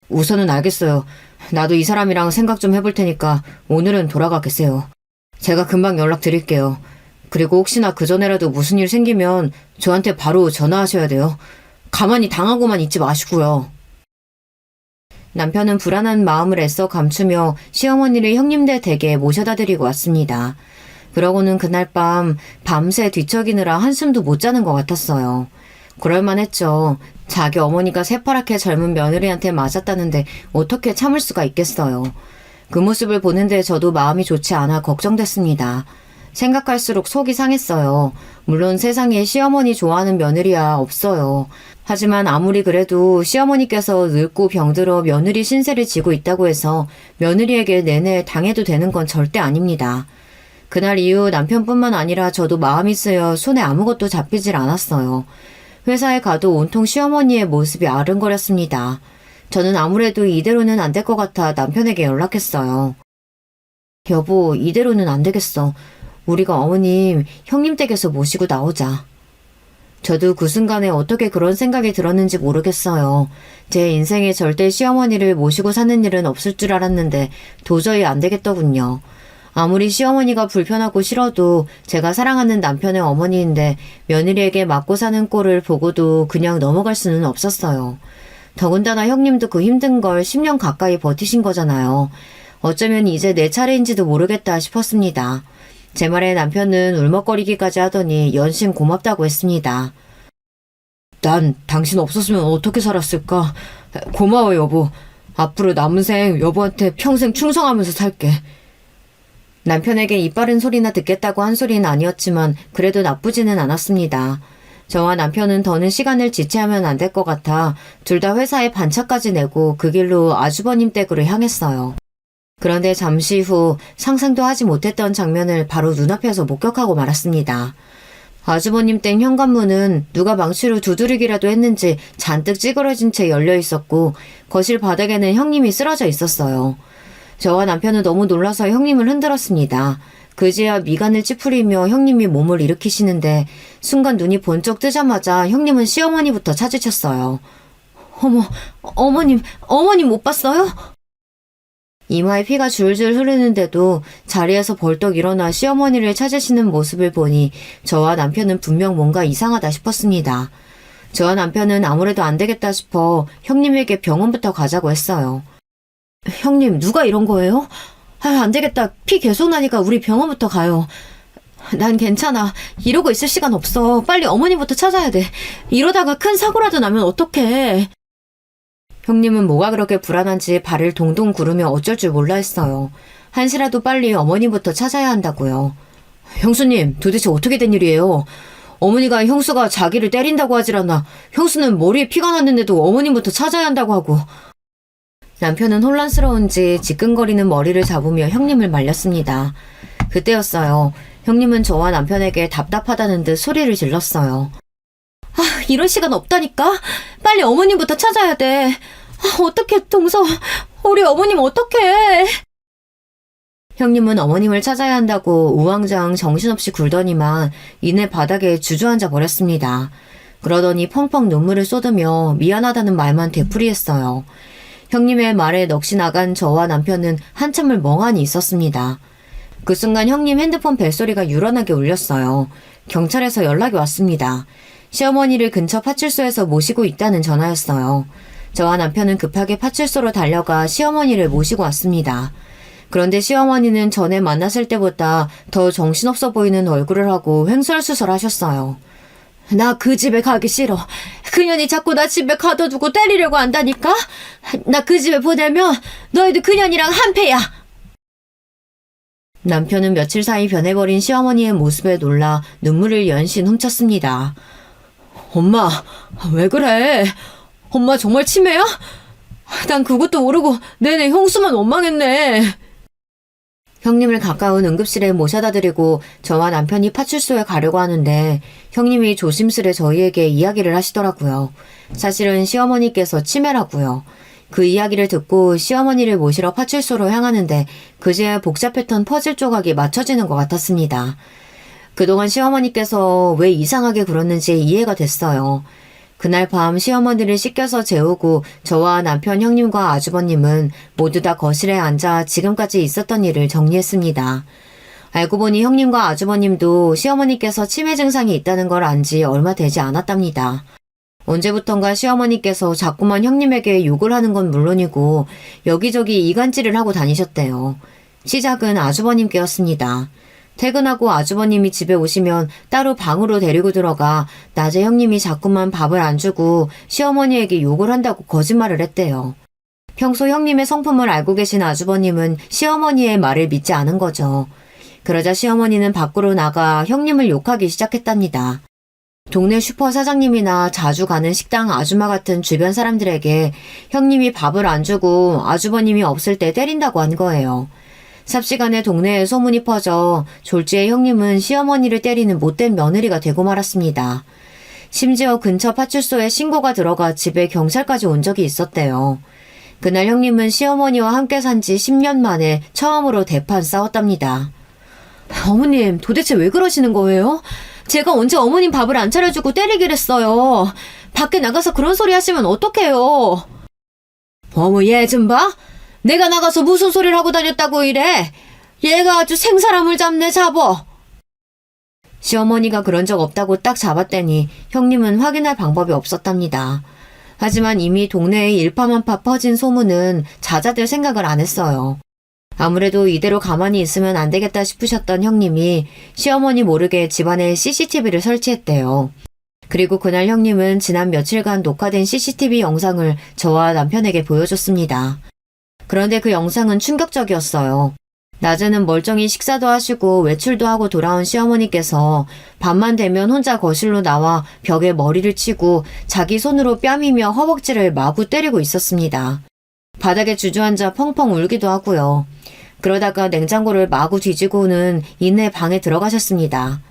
우선은 알겠어요. 나도 이 사람이랑 생각 좀 해볼 테니까 오늘은 돌아가 계세요. 제가 금방 연락드릴게요. 그리고 혹시나 그전에라도 무슨 일 생기면 저한테 바로 전화하셔야 돼요. 가만히 당하고만 있지 마시고요. 남편은 불안한 마음을 애써 감추며 시어머니를 형님네 댁에 모셔다 드리고 왔습니다. 그러고는 그날 밤새 뒤척이느라 한숨도 못 자는 것 같았어요. 그럴만했죠. 자기 어머니가 새파랗게 젊은 며느리한테 맞았다는데 어떻게 참을 수가 있겠어요. 그 모습을 보는데 저도 마음이 좋지 않아 걱정됐습니다. 생각할수록 속이 상했어요. 물론 세상에 시어머니 좋아하는 며느리야 없어요. 하지만 아무리 그래도 시어머니께서 늙고 병들어 며느리 신세를 지고 있다고 해서 며느리에게 내내 당해도 되는 건 절대 아닙니다. 그날 이후 남편뿐만 아니라 저도 마음이 쓰여 손에 아무것도 잡히질 않았어요. 회사에 가도 온통 시어머니의 모습이 아른거렸습니다. 저는 아무래도 이대로는 안 될 것 같아 남편에게 연락했어요. 여보, 이대로는 안 되겠어. 우리가 어머님, 형님 댁에서 모시고 나오자. 저도 그 순간에 어떻게 그런 생각이 들었는지 모르겠어요. 제 인생에 절대 시어머니를 모시고 사는 일은 없을 줄 알았는데 도저히 안 되겠더군요. 아무리 시어머니가 불편하고 싫어도 제가 사랑하는 남편의 어머니인데 며느리에게 맞고 사는 꼴을 보고도 그냥 넘어갈 수는 없었어요. 더군다나 형님도 그 힘든 걸 10년 가까이 버티신 거잖아요. 어쩌면 이제 내 차례인지도 모르겠다 싶었습니다. 제 말에 남편은 울먹거리기까지 하더니 연신 고맙다고 했습니다. 난 당신 없었으면 어떻게 살았을까? 고마워 여보. 앞으로 남은 생 여보한테 평생 충성하면서 살게. 남편에게 이빠른 소리나 듣겠다고 한 소리는 아니었지만 그래도 나쁘지는 않았습니다. 저와 남편은 더는 시간을 지체하면 안 될 것 같아 둘 다 회사에 반차까지 내고 그 길로 아주버님 댁으로 향했어요. 그런데 잠시 후 상상도 하지 못했던 장면을 바로 눈앞에서 목격하고 말았습니다. 아주버님 댁 현관문은 누가 망치로 두드리기라도 했는지 잔뜩 찌그러진 채 열려 있었고 거실 바닥에는 형님이 쓰러져 있었어요. 저와 남편은 너무 놀라서 형님을 흔들었습니다. 그제야 미간을 찌푸리며 형님이 몸을 일으키시는데 순간 눈이 번쩍 뜨자마자 형님은 시어머니부터 찾으셨어요. 어머, 어머님 못 봤어요? 이마에 피가 줄줄 흐르는데도 자리에서 벌떡 일어나 시어머니를 찾으시는 모습을 보니 저와 남편은 분명 뭔가 이상하다 싶었습니다. 저와 남편은 아무래도 안 되겠다 싶어 형님에게 병원부터 가자고 했어요. 형님, 누가 이런 거예요? 안 되겠다. 피 계속 나니까 우리 병원부터 가요. 난 괜찮아. 이러고 있을 시간 없어. 빨리 어머니부터 찾아야 돼. 이러다가 큰 사고라도 나면 어떡해. 형님은 뭐가 그렇게 불안한지 발을 동동 구르며 어쩔 줄 몰라 했어요. 한시라도 빨리 어머니부터 찾아야 한다고요. 형수님, 도대체 어떻게 된 일이에요? 어머니가 형수가 자기를 때린다고 하질 않아. 형수는 머리에 피가 났는데도 어머님부터 찾아야 한다고 하고. 남편은 혼란스러운지 지끈거리는 머리를 잡으며 형님을 말렸습니다. 그때였어요. 형님은 저와 남편에게 답답하다는 듯 소리를 질렀어요. 이럴 시간 없다니까? 빨리 어머님부터 찾아야 돼. 어떡해, 동서. 우리 어머님 어떡해. 형님은 어머님을 찾아야 한다고 우왕좌왕 정신없이 굴더니만 이내 바닥에 주저앉아 버렸습니다. 그러더니 펑펑 눈물을 쏟으며 미안하다는 말만 되풀이했어요. 형님의 말에 넋이 나간 저와 남편은 한참을 멍하니 있었습니다. 그 순간 형님 핸드폰 벨소리가 유런하게 울렸어요. 경찰에서 연락이 왔습니다. 시어머니를 근처 파출소에서 모시고 있다는 전화였어요. 저와 남편은 급하게 파출소로 달려가 시어머니를 모시고 왔습니다. 그런데 시어머니는 전에 만났을 때보다 더 정신없어 보이는 얼굴을 하고 횡설수설 하셨어요. 나 그 집에 가기 싫어. 그년이 자꾸 나 집에 가둬두고 때리려고 한다니까? 나 그 집에 보내면 너희도 그년이랑 한패야. 남편은 며칠 사이 변해버린 시어머니의 모습에 놀라 눈물을 연신 훔쳤습니다. 엄마, 왜 그래? 엄마 정말 치매야? 난 그것도 모르고 내내 형수만 원망했네. 형님을 가까운 응급실에 모셔다 드리고 저와 남편이 파출소에 가려고 하는데 형님이 조심스레 저희에게 이야기를 하시더라고요. 사실은 시어머니께서 치매라고요. 그 이야기를 듣고 시어머니를 모시러 파출소로 향하는데 그제야 복잡했던 퍼즐 조각이 맞춰지는 것 같았습니다. 그동안 시어머니께서 왜 이상하게 굴었는지 이해가 됐어요. 그날 밤 시어머니를 씻겨서 재우고 저와 남편 형님과 아주버님은 모두 다 거실에 앉아 지금까지 있었던 일을 정리했습니다. 알고 보니 형님과 아주버님도 시어머니께서 치매 증상이 있다는 걸 안 지 얼마 되지 않았답니다. 언제부턴가 시어머니께서 자꾸만 형님에게 욕을 하는 건 물론이고 여기저기 이간질을 하고 다니셨대요. 시작은 아주버님께였습니다. 퇴근하고 아주버님이 집에 오시면 따로 방으로 데리고 들어가 낮에 형님이 자꾸만 밥을 안 주고 시어머니에게 욕을 한다고 거짓말을 했대요. 평소 형님의 성품을 알고 계신 아주버님은 시어머니의 말을 믿지 않은 거죠. 그러자 시어머니는 밖으로 나가 형님을 욕하기 시작했답니다. 동네 슈퍼 사장님이나 자주 가는 식당 아줌마 같은 주변 사람들에게 형님이 밥을 안 주고 아주버님이 없을 때 때린다고 한 거예요. 삽시간에 동네에 소문이 퍼져 졸지에 형님은 시어머니를 때리는 못된 며느리가 되고 말았습니다. 심지어 근처 파출소에 신고가 들어가 집에 경찰까지 온 적이 있었대요. 그날 형님은 시어머니와 함께 산 지 10년 만에 처음으로 대판 싸웠답니다. 어머님, 도대체 왜 그러시는 거예요? 제가 언제 어머님 밥을 안 차려주고 때리길 했어요. 밖에 나가서 그런 소리 하시면 어떡해요. 어머, 얘 좀 봐. 내가 나가서 무슨 소리를 하고 다녔다고 이래. 얘가 아주 생사람을 잡네 잡어. 시어머니가 그런 적 없다고 딱 잡았더니 형님은 확인할 방법이 없었답니다. 하지만 이미 동네에 일파만파 퍼진 소문은 잦아들 생각을 안 했어요. 아무래도 이대로 가만히 있으면 안 되겠다 싶으셨던 형님이 시어머니 모르게 집안에 CCTV를 설치했대요. 그리고 그날 형님은 지난 며칠간 녹화된 CCTV 영상을 저와 남편에게 보여줬습니다. 그런데 그 영상은 충격적이었어요. 낮에는 멀쩡히 식사도 하시고 외출도 하고 돌아온 시어머니께서 밤만 되면 혼자 거실로 나와 벽에 머리를 치고 자기 손으로 뺨이며 허벅지를 마구 때리고 있었습니다. 바닥에 주저앉아 펑펑 울기도 하고요. 그러다가 냉장고를 마구 뒤지고는 이내 방에 들어가셨습니다.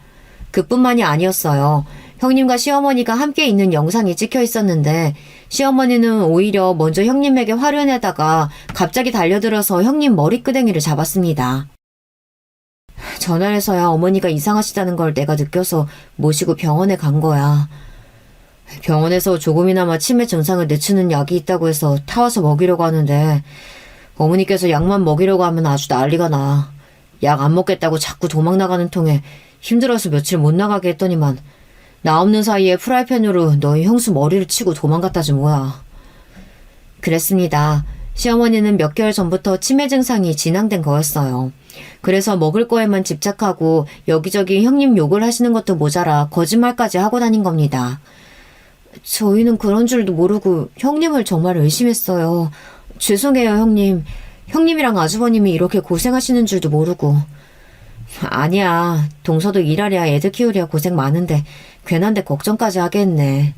그뿐만이 아니었어요. 형님과 시어머니가 함께 있는 영상이 찍혀 있었는데 시어머니는 오히려 먼저 형님에게 화를 내다가 갑자기 달려들어서 형님 머리끄댕이를 잡았습니다. 전화해서야 어머니가 이상하시다는 걸 내가 느껴서 모시고 병원에 간 거야. 병원에서 조금이나마 치매 증상을 늦추는 약이 있다고 해서 타와서 먹이려고 하는데 어머니께서 약만 먹이려고 하면 아주 난리가 나. 약 안 먹겠다고 자꾸 도망 나가는 통에 힘들어서 며칠 못 나가게 했더니만 나 없는 사이에 프라이팬으로 너희 형수 머리를 치고 도망갔다지 뭐야. 그랬습니다. 시어머니는 몇 개월 전부터 치매 증상이 진행된 거였어요. 그래서 먹을 거에만 집착하고 여기저기 형님 욕을 하시는 것도 모자라 거짓말까지 하고 다닌 겁니다. 저희는 그런 줄도 모르고 형님을 정말 의심했어요. 죄송해요, 형님. 형님이랑 아주버님이 이렇게 고생하시는 줄도 모르고. 아니야. 동서도 일하랴 애들 키우랴 고생 많은데 괜한데 걱정까지 하게 했네.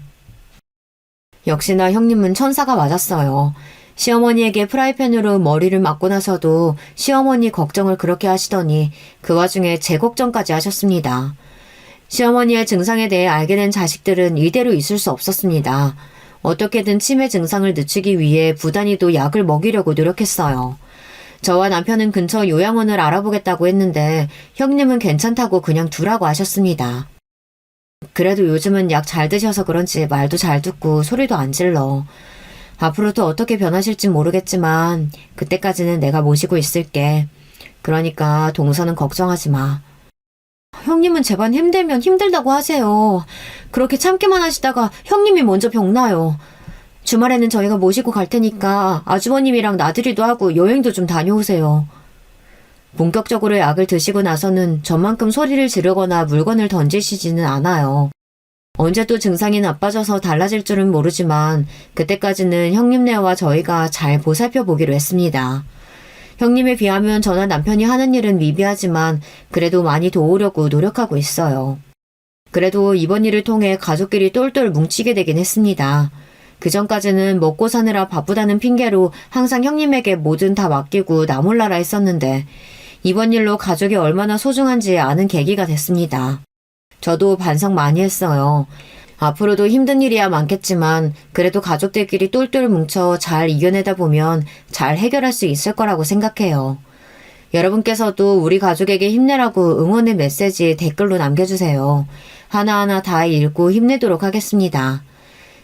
역시나 형님은 천사가 맞았어요. 시어머니에게 프라이팬으로 머리를 맞고 나서도 시어머니 걱정을 그렇게 하시더니 그 와중에 제 걱정까지 하셨습니다. 시어머니의 증상에 대해 알게 된 자식들은 이대로 있을 수 없었습니다. 어떻게든 치매 증상을 늦추기 위해 부단히도 약을 먹이려고 노력했어요. 저와 남편은 근처 요양원을 알아보겠다고 했는데 형님은 괜찮다고 그냥 두라고 하셨습니다. 그래도 요즘은 약 잘 드셔서 그런지 말도 잘 듣고 소리도 안 질러. 앞으로도 어떻게 변하실진 모르겠지만 그때까지는 내가 모시고 있을게. 그러니까 동서는 걱정하지 마. 형님은 제발 힘들면 힘들다고 하세요. 그렇게 참기만 하시다가 형님이 먼저 병나요. 주말에는 저희가 모시고 갈 테니까 아주버님이랑 나들이도 하고 여행도 좀 다녀오세요. 본격적으로 약을 드시고 나서는 저만큼 소리를 지르거나 물건을 던지시지는 않아요. 언제 또 증상이 나빠져서 달라질 줄은 모르지만 그때까지는 형님네와 저희가 잘 보살펴 보기로 했습니다. 형님에 비하면 저나 남편이 하는 일은 미비하지만 그래도 많이 도우려고 노력하고 있어요. 그래도 이번 일을 통해 가족끼리 똘똘 뭉치게 되긴 했습니다. 그전까지는 먹고 사느라 바쁘다는 핑계로 항상 형님에게 뭐든 다 맡기고 나 몰라라 했었는데 이번 일로 가족이 얼마나 소중한지 아는 계기가 됐습니다. 저도 반성 많이 했어요. 앞으로도 힘든 일이야 많겠지만 그래도 가족들끼리 똘똘 뭉쳐 잘 이겨내다 보면 잘 해결할 수 있을 거라고 생각해요. 여러분께서도 우리 가족에게 힘내라고 응원의 메시지 댓글로 남겨주세요. 하나하나 다 읽고 힘내도록 하겠습니다.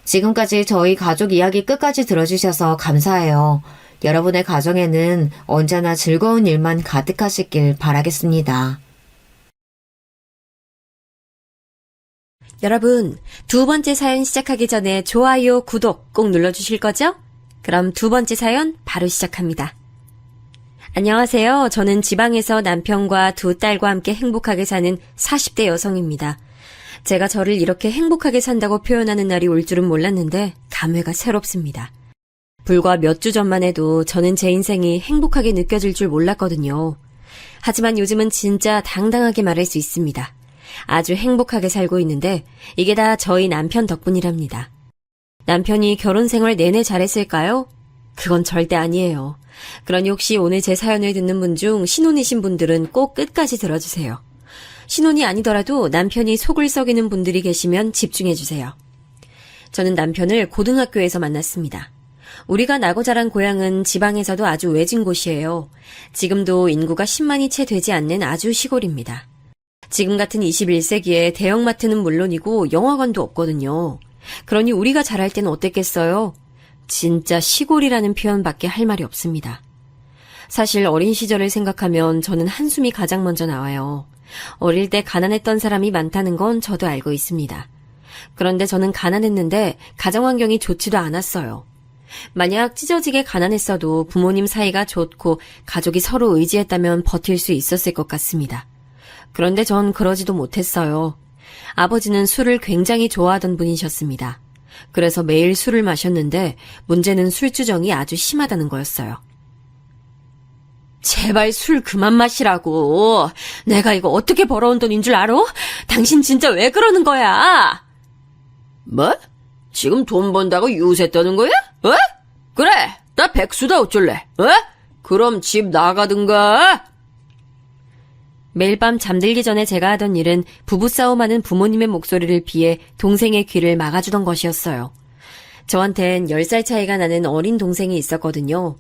지금까지 저희 가족 이야기 끝까지 들어주셔서 감사해요. 여러분의 가정에는 언제나 즐거운 일만 가득하시길 바라겠습니다. 여러분, 두 번째 사연 시작하기 전에 좋아요, 구독 꼭 눌러주실 거죠? 그럼 두 번째 사연 바로 시작합니다. 안녕하세요. 저는 지방에서 남편과 두 딸과 함께 행복하게 사는 40대 여성입니다. 제가 저를 이렇게 행복하게 산다고 표현하는 날이 올 줄은 몰랐는데 감회가 새롭습니다. 불과 몇 주 전만 해도 저는 제 인생이 행복하게 느껴질 줄 몰랐거든요. 하지만 요즘은 진짜 당당하게 말할 수 있습니다. 아주 행복하게 살고 있는데 이게 다 저희 남편 덕분이랍니다. 남편이 결혼 생활 내내 잘했을까요? 그건 절대 아니에요. 그러니 혹시 오늘 제 사연을 듣는 분 중 신혼이신 분들은 꼭 끝까지 들어주세요. 신혼이 아니더라도 남편이 속을 썩이는 분들이 계시면 집중해주세요. 저는 남편을 고등학교에서 만났습니다. 우리가 나고 자란 고향은 지방에서도 아주 외진 곳이에요. 지금도 인구가 10만이 채 되지 않는 아주 시골입니다. 지금 같은 21세기에 대형마트는 물론이고 영화관도 없거든요. 그러니 우리가 자랄 때는 어땠겠어요? 진짜 시골이라는 표현밖에 할 말이 없습니다. 사실 어린 시절을 생각하면 저는 한숨이 가장 먼저 나와요. 어릴 때 가난했던 사람이 많다는 건 저도 알고 있습니다. 그런데 저는 가난했는데 가정 환경이 좋지도 않았어요. 만약 찢어지게 가난했어도 부모님 사이가 좋고 가족이 서로 의지했다면 버틸 수 있었을 것 같습니다. 그런데 전 그러지도 못했어요. 아버지는 술을 굉장히 좋아하던 분이셨습니다. 그래서 매일 술을 마셨는데 문제는 술주정이 아주 심하다는 거였어요. 제발 술 그만 마시라고. 내가 이거 어떻게 벌어온 돈인 줄 알아? 당신 진짜 왜 그러는 거야? 뭐? 지금 돈 번다고 유세 떠는 거야? 그래, 나 백수다 어쩔래? 그럼 집 나가든가? 매일 밤 잠들기 전에 제가 하던 일은 부부싸움하는 부모님의 목소리를 피해 동생의 귀를 막아주던 것이었어요. 저한텐 10살 차이가 나는 어린 동생이 있었거든요.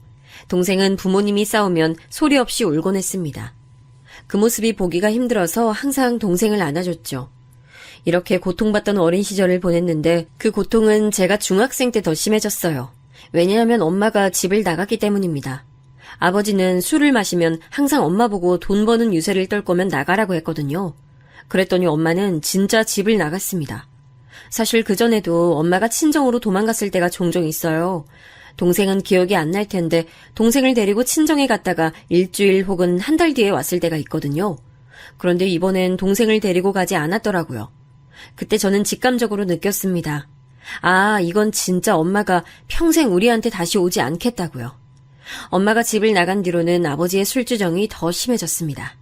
동생은 부모님이 싸우면 소리 없이 울곤 했습니다. 그 모습이 보기가 힘들어서 항상 동생을 안아줬죠. 이렇게 고통받던 어린 시절을 보냈는데 그 고통은 제가 중학생 때 더 심해졌어요. 왜냐하면 엄마가 집을 나갔기 때문입니다. 아버지는 술을 마시면 항상 엄마 보고 돈 버는 유세를 떨 거면 나가라고 했거든요. 그랬더니 엄마는 진짜 집을 나갔습니다. 사실 그전에도 엄마가 친정으로 도망갔을 때가 종종 있어요. 동생은 기억이 안 날 텐데 동생을 데리고 친정에 갔다가 일주일 혹은 한 달 뒤에 왔을 때가 있거든요. 그런데 이번엔 동생을 데리고 가지 않았더라고요. 그때 저는 직감적으로 느꼈습니다. 아, 이건 진짜 엄마가 평생 우리한테 다시 오지 않겠다고요. 엄마가 집을 나간 뒤로는 아버지의 술주정이 더 심해졌습니다.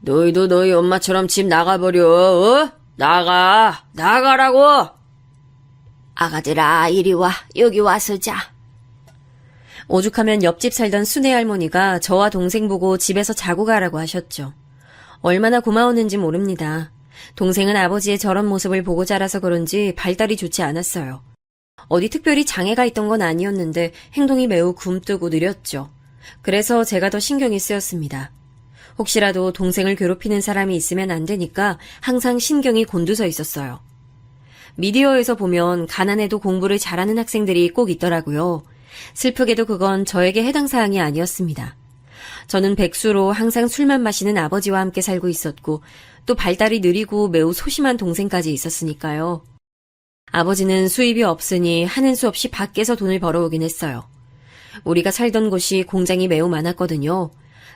너희도 너희 엄마처럼 집 나가버려. 나가라고. 아가들아, 이리 와. 여기 와서 자. 오죽하면 옆집 살던 순애 할머니가 저와 동생 보고 집에서 자고 가라고 하셨죠. 얼마나 고마웠는지 모릅니다. 동생은 아버지의 저런 모습을 보고 자라서 그런지 발달이 좋지 않았어요. 어디 특별히 장애가 있던 건 아니었는데 행동이 매우 굼뜨고 느렸죠. 그래서 제가 더 신경이 쓰였습니다. 혹시라도 동생을 괴롭히는 사람이 있으면 안 되니까 항상 신경이 곤두서 있었어요. 미디어에서 보면 가난해도 공부를 잘하는 학생들이 꼭 있더라고요. 슬프게도 그건 저에게 해당 사항이 아니었습니다. 저는 백수로 항상 술만 마시는 아버지와 함께 살고 있었고 또 발달이 느리고 매우 소심한 동생까지 있었으니까요. 아버지는 수입이 없으니 하는 수 없이 밖에서 돈을 벌어오긴 했어요. 우리가 살던 곳이 공장이 매우 많았거든요.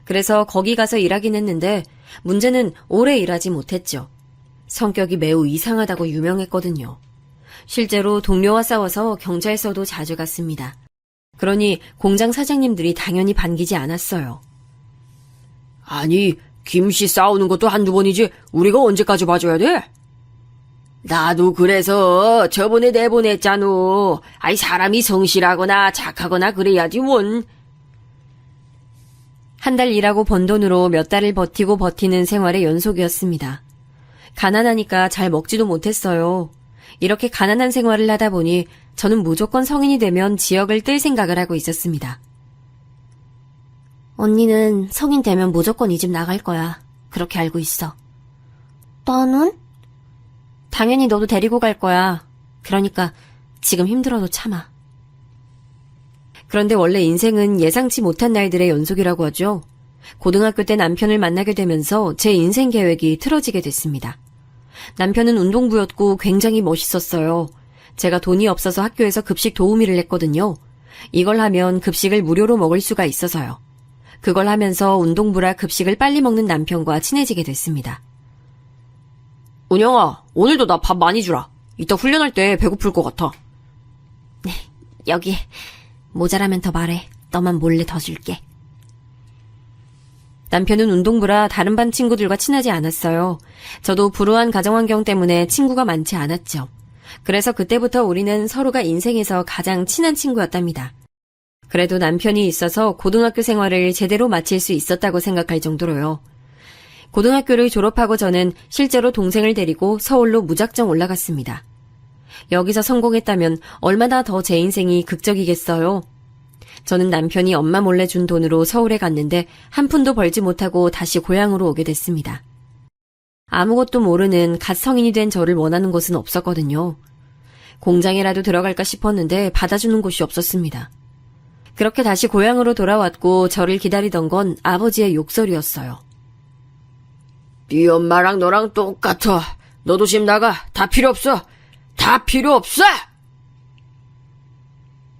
그래서 거기 가서 일하긴 했는데 문제는 오래 일하지 못했죠. 성격이 매우 이상하다고 유명했거든요. 실제로 동료와 싸워서 경찰서도 자주 갔습니다. 그러니 공장 사장님들이 당연히 반기지 않았어요. 아니, 김씨 싸우는 것도 한두 번이지 우리가 언제까지 봐줘야 돼? 나도 그래서 저번에 내보냈잖아. 아이, 사람이 성실하거나 착하거나 그래야지 원. 한 달 일하고 번 돈으로 몇 달을 버티고 버티는 생활의 연속이었습니다. 가난하니까 잘 먹지도 못했어요. 이렇게 가난한 생활을 하다 보니 저는 무조건 성인이 되면 지역을 뜰 생각을 하고 있었습니다. 언니는 성인 되면 무조건 이 집 나갈 거야. 그렇게 알고 있어. 너는? 당연히 너도 데리고 갈 거야. 그러니까 지금 힘들어도 참아. 그런데 원래 인생은 예상치 못한 날들의 연속이라고 하죠. 고등학교 때 남편을 만나게 되면서 제 인생 계획이 틀어지게 됐습니다. 남편은 운동부였고 굉장히 멋있었어요. 제가 돈이 없어서 학교에서 급식 도우미를 했거든요. 이걸 하면 급식을 무료로 먹을 수가 있어서요. 그걸 하면서 운동부라 급식을 빨리 먹는 남편과 친해지게 됐습니다. 은영아, 오늘도 나 밥 많이 주라. 이따 훈련할 때 배고플 것 같아. 네, 여기 모자라면 더 말해. 너만 몰래 더 줄게. 남편은 운동부라 다른 반 친구들과 친하지 않았어요. 저도 불우한 가정환경 때문에 친구가 많지 않았죠. 그래서 그때부터 우리는 서로가 인생에서 가장 친한 친구였답니다. 그래도 남편이 있어서 고등학교 생활을 제대로 마칠 수 있었다고 생각할 정도로요. 고등학교를 졸업하고 저는 실제로 동생을 데리고 서울로 무작정 올라갔습니다. 여기서 성공했다면 얼마나 더 제 인생이 극적이겠어요. 저는 남편이 엄마 몰래 준 돈으로 서울에 갔는데 한 푼도 벌지 못하고 다시 고향으로 오게 됐습니다. 아무것도 모르는 갓 성인이 된 저를 원하는 곳은 없었거든요. 공장에라도 들어갈까 싶었는데 받아주는 곳이 없었습니다. 그렇게 다시 고향으로 돌아왔고 저를 기다리던 건 아버지의 욕설이었어요. 네 엄마랑 너랑 똑같아. 너도 집 나가. 다 필요 없어. 다 필요 없어!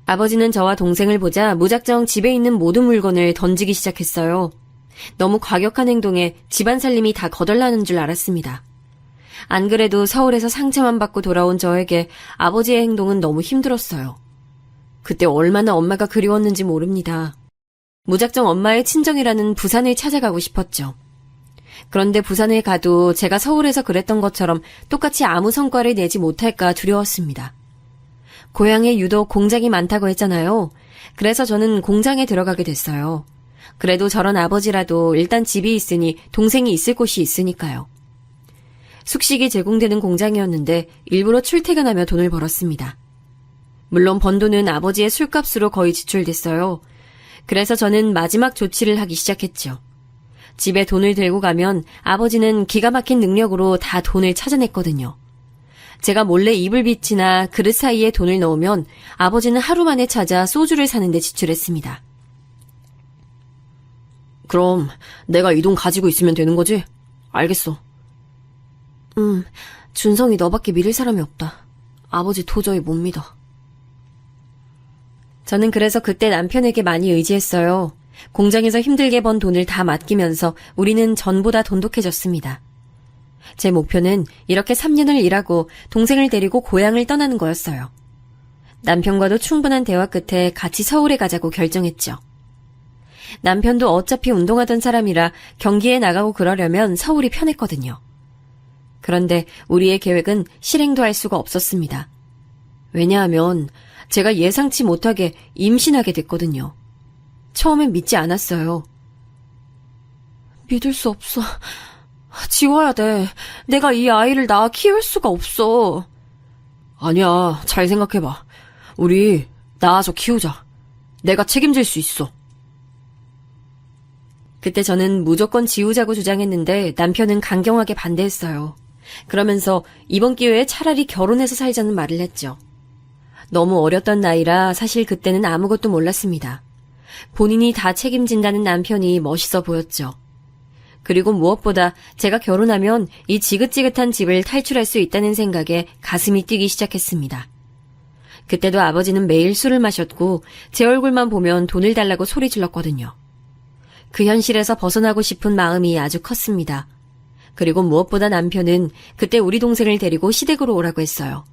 아버지는 저와 동생을 보자 무작정 집에 있는 모든 물건을 던지기 시작했어요. 너무 과격한 행동에 집안 살림이 다 거덜나는 줄 알았습니다. 안 그래도 서울에서 상처만 받고 돌아온 저에게 아버지의 행동은 너무 힘들었어요. 그때 얼마나 엄마가 그리웠는지 모릅니다. 무작정 엄마의 친정이라는 부산을 찾아가고 싶었죠. 그런데 부산에 가도 제가 서울에서 그랬던 것처럼 똑같이 아무 성과를 내지 못할까 두려웠습니다. 고향에 유독 공장이 많다고 했잖아요. 그래서 저는 공장에 들어가게 됐어요. 그래도 저런 아버지라도 일단 집이 있으니 동생이 있을 곳이 있으니까요. 숙식이 제공되는 공장이었는데 일부러 출퇴근하며 돈을 벌었습니다. 물론 번 돈은 아버지의 술값으로 거의 지출됐어요. 그래서 저는 마지막 조치를 하기 시작했죠. 집에 돈을 들고 가면 아버지는 기가 막힌 능력으로 다 돈을 찾아냈거든요. 제가 몰래 이불빛이나 그릇 사이에 돈을 넣으면 아버지는 하루 만에 찾아 소주를 사는데 지출했습니다. 그럼 내가 이 돈 가지고 있으면 되는 거지? 알겠어. 준성이 너밖에 믿을 사람이 없다. 아버지 도저히 못 믿어. 저는 그래서 그때 남편에게 많이 의지했어요. 공장에서 힘들게 번 돈을 다 맡기면서 우리는 전보다 돈독해졌습니다. 제 목표는 이렇게 3년을 일하고 동생을 데리고 고향을 떠나는 거였어요. 남편과도 충분한 대화 끝에 같이 서울에 가자고 결정했죠. 남편도 어차피 운동하던 사람이라 경기에 나가고 그러려면 서울이 편했거든요. 그런데 우리의 계획은 실행도 할 수가 없었습니다. 왜냐하면 제가 예상치 못하게 임신하게 됐거든요. 처음엔 믿지 않았어요. 믿을 수 없어. 지워야 돼. 내가 이 아이를 낳아 키울 수가 없어. 아니야, 잘 생각해봐. 우리 낳아서 키우자. 내가 책임질 수 있어. 그때 저는 무조건 지우자고 주장했는데 남편은 강경하게 반대했어요. 그러면서 이번 기회에 차라리 결혼해서 살자는 말을 했죠. 너무 어렸던 나이라 사실 그때는 아무것도 몰랐습니다. 본인이 다 책임진다는 남편이 멋있어 보였죠. 그리고 무엇보다 제가 결혼하면 이 지긋지긋한 집을 탈출할 수 있다는 생각에 가슴이 뛰기 시작했습니다. 그때도 아버지는 매일 술을 마셨고 제 얼굴만 보면 돈을 달라고 소리 질렀거든요. 그 현실에서 벗어나고 싶은 마음이 아주 컸습니다. 그리고 무엇보다 남편은 그때 우리 동생을 데리고 시댁으로 오라고 했어요.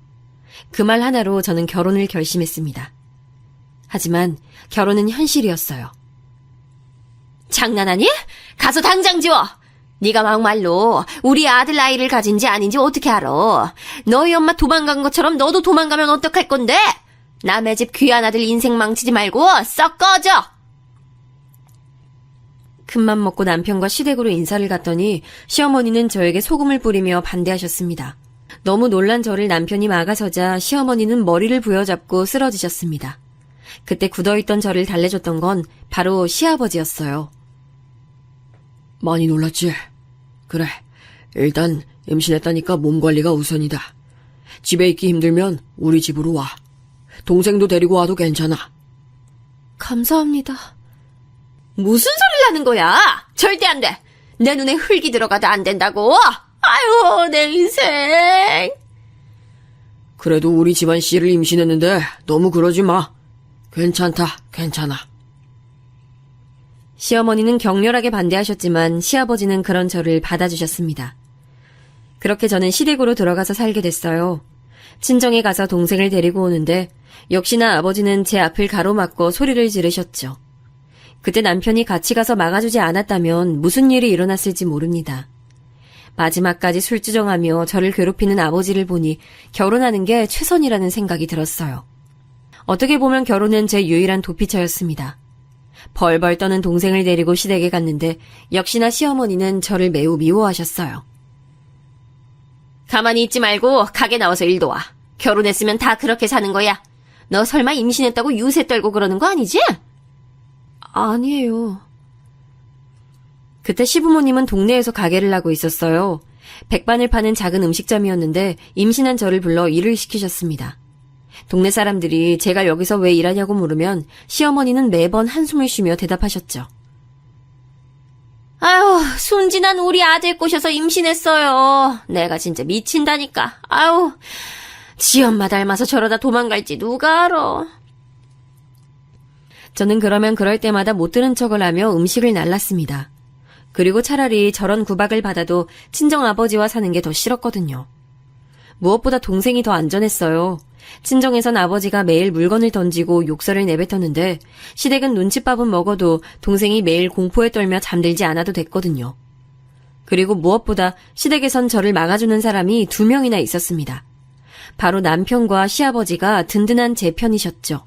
그 말 하나로 저는 결혼을 결심했습니다. 하지만 결혼은 현실이었어요. 장난하니? 가서 당장 지워! 네가 막말로 우리 아들 나이를 가진지 아닌지 어떻게 알아? 너희 엄마 도망간 것처럼 너도 도망가면 어떡할 건데? 남의 집 귀한 아들 인생 망치지 말고 썩 꺼져! 큰맘 먹고 남편과 시댁으로 인사를 갔더니 시어머니는 저에게 소금을 뿌리며 반대하셨습니다. 너무 놀란 저를 남편이 막아서자 시어머니는 머리를 부여잡고 쓰러지셨습니다. 그때 굳어있던 저를 달래줬던 건 바로 시아버지였어요. 많이 놀랐지? 그래, 일단 임신했다니까 몸 관리가 우선이다. 집에 있기 힘들면 우리 집으로 와. 동생도 데리고 와도 괜찮아. 감사합니다. 무슨 소리를 하는 거야? 절대 안 돼. 내 눈에 흙이 들어가도 안 된다고. 아유, 내 인생. 그래도 우리 집안 씨를 임신했는데 너무 그러지 마. 괜찮다, 괜찮아. 시어머니는 격렬하게 반대하셨지만 시아버지는 그런 저를 받아주셨습니다. 그렇게 저는 시댁으로 들어가서 살게 됐어요. 친정에 가서 동생을 데리고 오는데 역시나 아버지는 제 앞을 가로막고 소리를 지르셨죠. 그때 남편이 같이 가서 막아주지 않았다면 무슨 일이 일어났을지 모릅니다. 마지막까지 술주정하며 저를 괴롭히는 아버지를 보니 결혼하는 게 최선이라는 생각이 들었어요. 어떻게 보면 결혼은 제 유일한 도피처였습니다. 벌벌 떠는 동생을 데리고 시댁에 갔는데 역시나 시어머니는 저를 매우 미워하셨어요. 가만히 있지 말고 가게 나와서 일 도와. 결혼했으면 다 그렇게 사는 거야. 너 설마 임신했다고 유세 떨고 그러는 거 아니지? 아니에요. 그때 시부모님은 동네에서 가게를 하고 있었어요. 백반을 파는 작은 음식점이었는데 임신한 저를 불러 일을 시키셨습니다. 동네 사람들이 제가 여기서 왜 일하냐고 물으면 시어머니는 매번 한숨을 쉬며 대답하셨죠. 아유, 순진한 우리 아들 꼬셔서 임신했어요. 내가 진짜 미친다니까. 아유, 지 엄마 닮아서 저러다 도망갈지 누가 알아. 저는 그러면 그럴 때마다 못 들은 척을 하며 음식을 날랐습니다. 그리고 차라리 저런 구박을 받아도 친정아버지와 사는 게 더 싫었거든요. 무엇보다 동생이 더 안전했어요. 친정에선 아버지가 매일 물건을 던지고 욕설을 내뱉었는데 시댁은 눈칫밥은 먹어도 동생이 매일 공포에 떨며 잠들지 않아도 됐거든요. 그리고 무엇보다 시댁에선 저를 막아주는 사람이 2명이나 있었습니다. 바로 남편과 시아버지가 든든한 제 편이셨죠.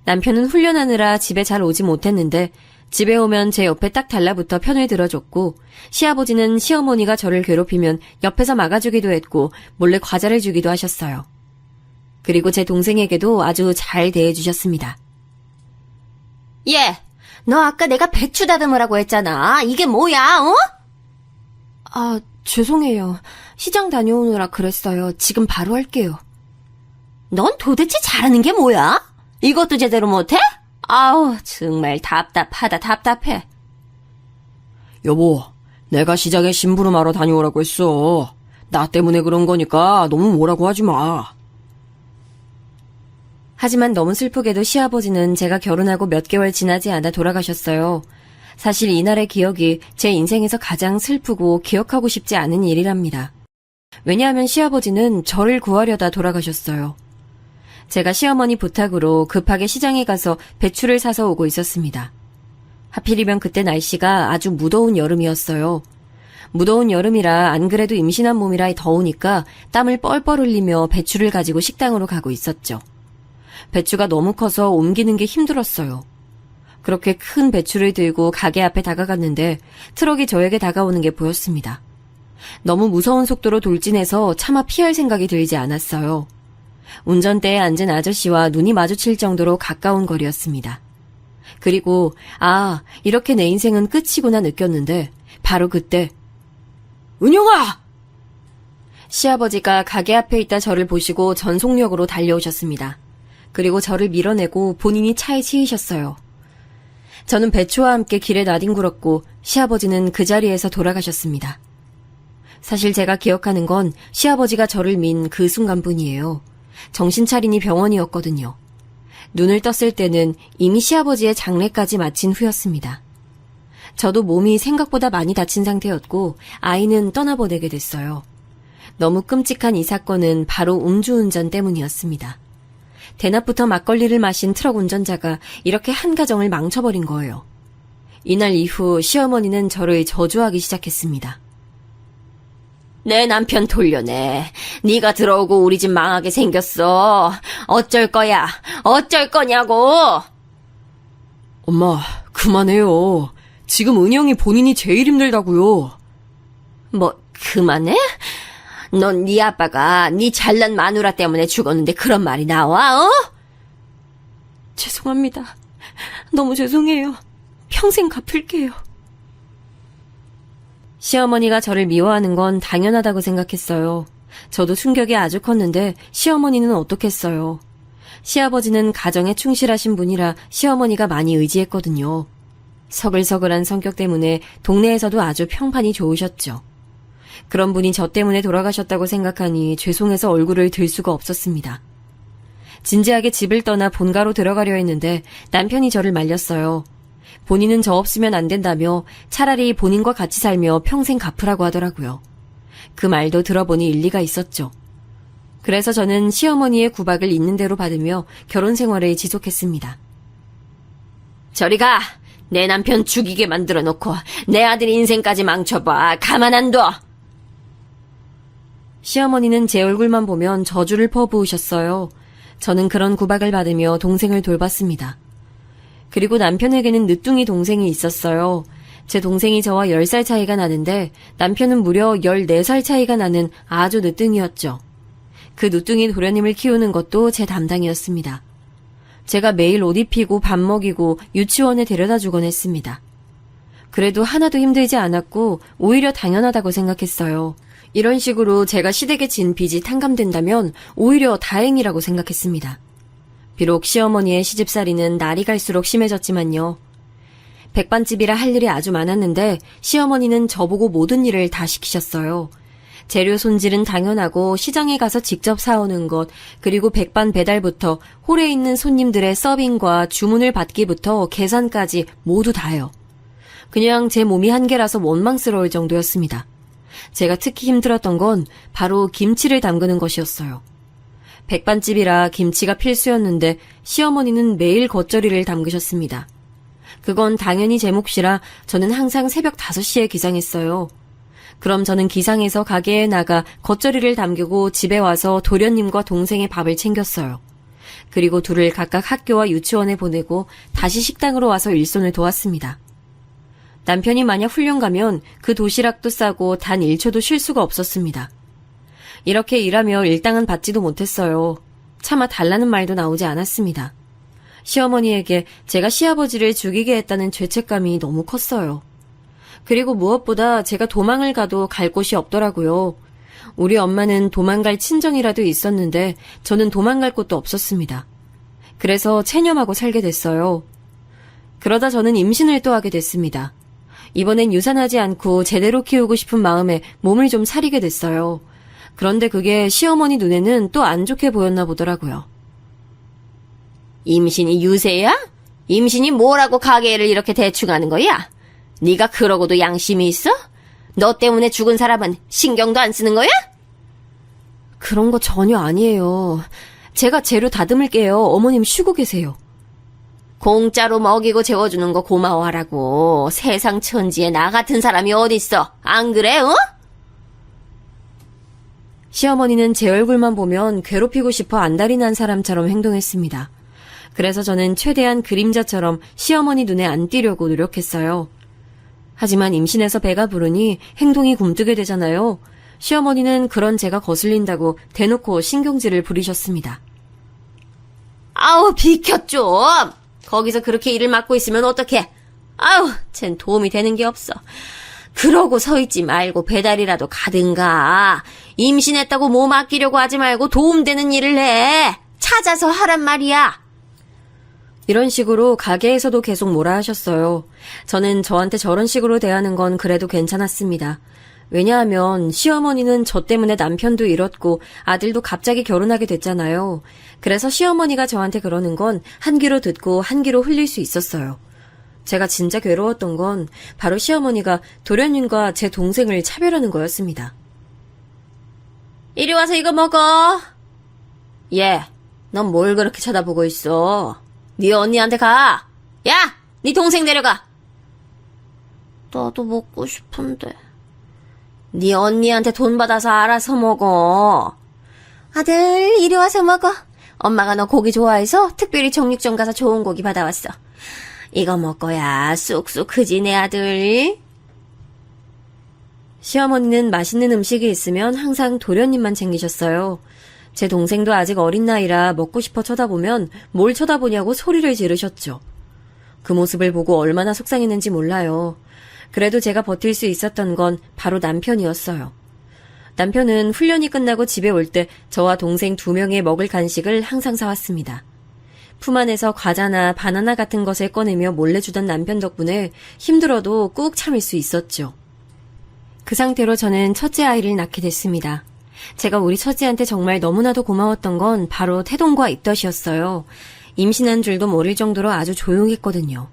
남편은 훈련하느라 집에 잘 오지 못했는데 집에 오면 제 옆에 딱 달라붙어 편을 들어줬고 시아버지는 시어머니가 저를 괴롭히면 옆에서 막아주기도 했고 몰래 과자를 주기도 하셨어요. 그리고 제 동생에게도 아주 잘 대해주셨습니다. 얘, 너 아까 내가 배추 다듬으라고 했잖아. 이게 뭐야, 어? 아, 죄송해요. 시장 다녀오느라 그랬어요. 지금 바로 할게요. 넌 도대체 잘하는 게 뭐야? 이것도 제대로 못해? 아우, 정말 답답해. 여보, 내가 시장에 심부름하러 다녀오라고 했어. 나 때문에 그런 거니까 너무 뭐라고 하지 마. 하지만 너무 슬프게도 시아버지는 제가 결혼하고 몇 개월 지나지 않아 돌아가셨어요. 사실 이날의 기억이 제 인생에서 가장 슬프고 기억하고 싶지 않은 일이랍니다. 왜냐하면 시아버지는 저를 구하려다 돌아가셨어요. 제가 시어머니 부탁으로 급하게 시장에 가서 배추를 사서 오고 있었습니다. 하필이면 그때 날씨가 아주 무더운 여름이었어요. 무더운 여름이라 안 그래도 임신한 몸이라 더우니까 땀을 뻘뻘 흘리며 배추를 가지고 식당으로 가고 있었죠. 배추가 너무 커서 옮기는 게 힘들었어요. 그렇게 큰 배추를 들고 가게 앞에 다가갔는데 트럭이 저에게 다가오는 게 보였습니다. 너무 무서운 속도로 돌진해서 차마 피할 생각이 들지 않았어요. 운전대에 앉은 아저씨와 눈이 마주칠 정도로 가까운 거리였습니다. 그리고 이렇게 내 인생은 끝이구나 느꼈는데 바로 그때 은영아! 시아버지가 가게 앞에 있다 저를 보시고 전속력으로 달려오셨습니다. 그리고 저를 밀어내고 본인이 차에 치이셨어요. 저는 배추와 함께 길에 나뒹굴었고 시아버지는 그 자리에서 돌아가셨습니다. 사실 제가 기억하는 건 시아버지가 저를 민 그 순간뿐이에요. 정신 차리니 병원이었거든요. 눈을 떴을 때는 이미 시아버지의 장례까지 마친 후였습니다. 저도 몸이 생각보다 많이 다친 상태였고 아이는 떠나보내게 됐어요. 너무 끔찍한 이 사건은 바로 음주운전 때문이었습니다. 대낮부터 막걸리를 마신 트럭 운전자가 이렇게 한 가정을 망쳐버린 거예요. 이날 이후 시어머니는 저를 저주하기 시작했습니다. 내 남편 돌려내. 네가 들어오고 우리 집 망하게 생겼어. 어쩔 거야. 어쩔 거냐고. 엄마, 그만해요. 지금 은영이 본인이 제일 힘들다고요. 뭐 그만해? 넌 네 아빠가 네 잘난 마누라 때문에 죽었는데 그런 말이 나와? 어? 죄송합니다. 너무 죄송해요. 평생 갚을게요. 시어머니가 저를 미워하는 건 당연하다고 생각했어요. 저도 충격이 아주 컸는데 시어머니는 어떻겠어요. 시아버지는 가정에 충실하신 분이라 시어머니가 많이 의지했거든요. 서글서글한 성격 때문에 동네에서도 아주 평판이 좋으셨죠. 그런 분이 저 때문에 돌아가셨다고 생각하니 죄송해서 얼굴을 들 수가 없었습니다. 진지하게 집을 떠나 본가로 들어가려 했는데 남편이 저를 말렸어요. 본인은 저 없으면 안 된다며 차라리 본인과 같이 살며 평생 갚으라고 하더라고요. 그 말도 들어보니 일리가 있었죠. 그래서 저는 시어머니의 구박을 있는 대로 받으며 결혼 생활을 지속했습니다. 저리 가! 내 남편 죽이게 만들어 놓고 내 아들 인생까지 망쳐봐. 가만 안 둬! 시어머니는 제 얼굴만 보면 저주를 퍼부으셨어요. 저는 그런 구박을 받으며 동생을 돌봤습니다. 그리고 남편에게는 늦둥이 동생이 있었어요. 제 동생이 저와 10살 차이가 나는데 남편은 무려 14살 차이가 나는 아주 늦둥이였죠. 그 늦둥이 도련님을 키우는 것도 제 담당이었습니다. 제가 매일 옷 입히고 밥 먹이고 유치원에 데려다 주곤 했습니다. 그래도 하나도 힘들지 않았고 오히려 당연하다고 생각했어요. 이런 식으로 제가 시댁에 진 빚이 탕감된다면 오히려 다행이라고 생각했습니다. 비록 시어머니의 시집살이는 날이 갈수록 심해졌지만요. 백반집이라 할 일이 아주 많았는데 시어머니는 저보고 모든 일을 다 시키셨어요. 재료 손질은 당연하고 시장에 가서 직접 사오는 것, 그리고 백반 배달부터 홀에 있는 손님들의 서빙과 주문을 받기부터 계산까지 모두 다요. 그냥 제 몸이 한계라서 원망스러울 정도였습니다. 제가 특히 힘들었던 건 바로 김치를 담그는 것이었어요. 백반집이라 김치가 필수였는데 시어머니는 매일 겉절이를 담그셨습니다. 그건 당연히 제 몫이라 저는 항상 새벽 5시에 기상했어요. 그럼 저는 기상해서 가게에 나가 겉절이를 담그고 집에 와서 도련님과 동생의 밥을 챙겼어요. 그리고 둘을 각각 학교와 유치원에 보내고 다시 식당으로 와서 일손을 도왔습니다. 남편이 만약 훈련 가면 그 도시락도 싸고 단 1초도 쉴 수가 없었습니다. 이렇게 일하며 일당은 받지도 못했어요. 차마 달라는 말도 나오지 않았습니다. 시어머니에게 제가 시아버지를 죽이게 했다는 죄책감이 너무 컸어요. 그리고 무엇보다 제가 도망을 가도 갈 곳이 없더라고요. 우리 엄마는 도망갈 친정이라도 있었는데 저는 도망갈 곳도 없었습니다. 그래서 체념하고 살게 됐어요. 그러다 저는 임신을 또 하게 됐습니다. 이번엔 유산하지 않고 제대로 키우고 싶은 마음에 몸을 좀 사리게 됐어요. 그런데 그게 시어머니 눈에는 또 안 좋게 보였나 보더라고요. 임신이 유세야? 임신이 뭐라고 가게를 이렇게 대충 하는 거야? 네가 그러고도 양심이 있어? 너 때문에 죽은 사람은 신경도 안 쓰는 거야? 그런 거 전혀 아니에요. 제가 재료 다듬을게요. 어머님 쉬고 계세요. 공짜로 먹이고 재워주는 거 고마워하라고. 세상 천지에 나 같은 사람이 어딨어. 안 그래, 어? 시어머니는 제 얼굴만 보면 괴롭히고 싶어 안달이 난 사람처럼 행동했습니다. 그래서 저는 최대한 그림자처럼 시어머니 눈에 안 띄려고 노력했어요. 하지만 임신해서 배가 부르니 행동이 굼뜨게 되잖아요. 시어머니는 그런 제가 거슬린다고 대놓고 신경질을 부리셨습니다. 아우, 비켜 좀! 거기서 그렇게 일을 맡고 있으면 어떡해? 아우, 쟨 도움이 되는 게 없어. 그러고 서 있지 말고 배달이라도 가든가. 임신했다고 몸 아끼려고 하지 말고 도움되는 일을 해. 찾아서 하란 말이야. 이런 식으로 가게에서도 계속 뭐라 하셨어요. 저는 저한테 저런 식으로 대하는 건 그래도 괜찮았습니다. 왜냐하면 시어머니는 저 때문에 남편도 잃었고 아들도 갑자기 결혼하게 됐잖아요. 그래서 시어머니가 저한테 그러는 건 한 귀로 듣고 한 귀로 흘릴 수 있었어요. 제가 진짜 괴로웠던 건 바로 시어머니가 도련님과 제 동생을 차별하는 거였습니다. 이리 와서 이거 먹어. 얘, 넌 뭘 그렇게 쳐다보고 있어? 네 언니한테 가. 야, 네 동생 데려가. 나도 먹고 싶은데. 네 언니한테 돈 받아서 알아서 먹어. 아들, 이리 와서 먹어. 엄마가 너 고기 좋아해서 특별히 정육점 가서 좋은 고기 받아왔어. 이거 먹어야 쑥쑥 크지, 내 아들. 시어머니는 맛있는 음식이 있으면 항상 도련님만 챙기셨어요. 제 동생도 아직 어린 나이라 먹고 싶어 쳐다보면 뭘 쳐다보냐고 소리를 지르셨죠. 그 모습을 보고 얼마나 속상했는지 몰라요. 그래도 제가 버틸 수 있었던 건 바로 남편이었어요. 남편은 훈련이 끝나고 집에 올 때 저와 동생 2명의 먹을 간식을 항상 사왔습니다. 품 안에서 과자나 바나나 같은 것을 꺼내며 몰래 주던 남편 덕분에 힘들어도 꾹 참을 수 있었죠. 그 상태로 저는 첫째 아이를 낳게 됐습니다. 제가 우리 첫째한테 정말 너무나도 고마웠던 건 바로 태동과 입덧이었어요. 임신한 줄도 모를 정도로 아주 조용했거든요.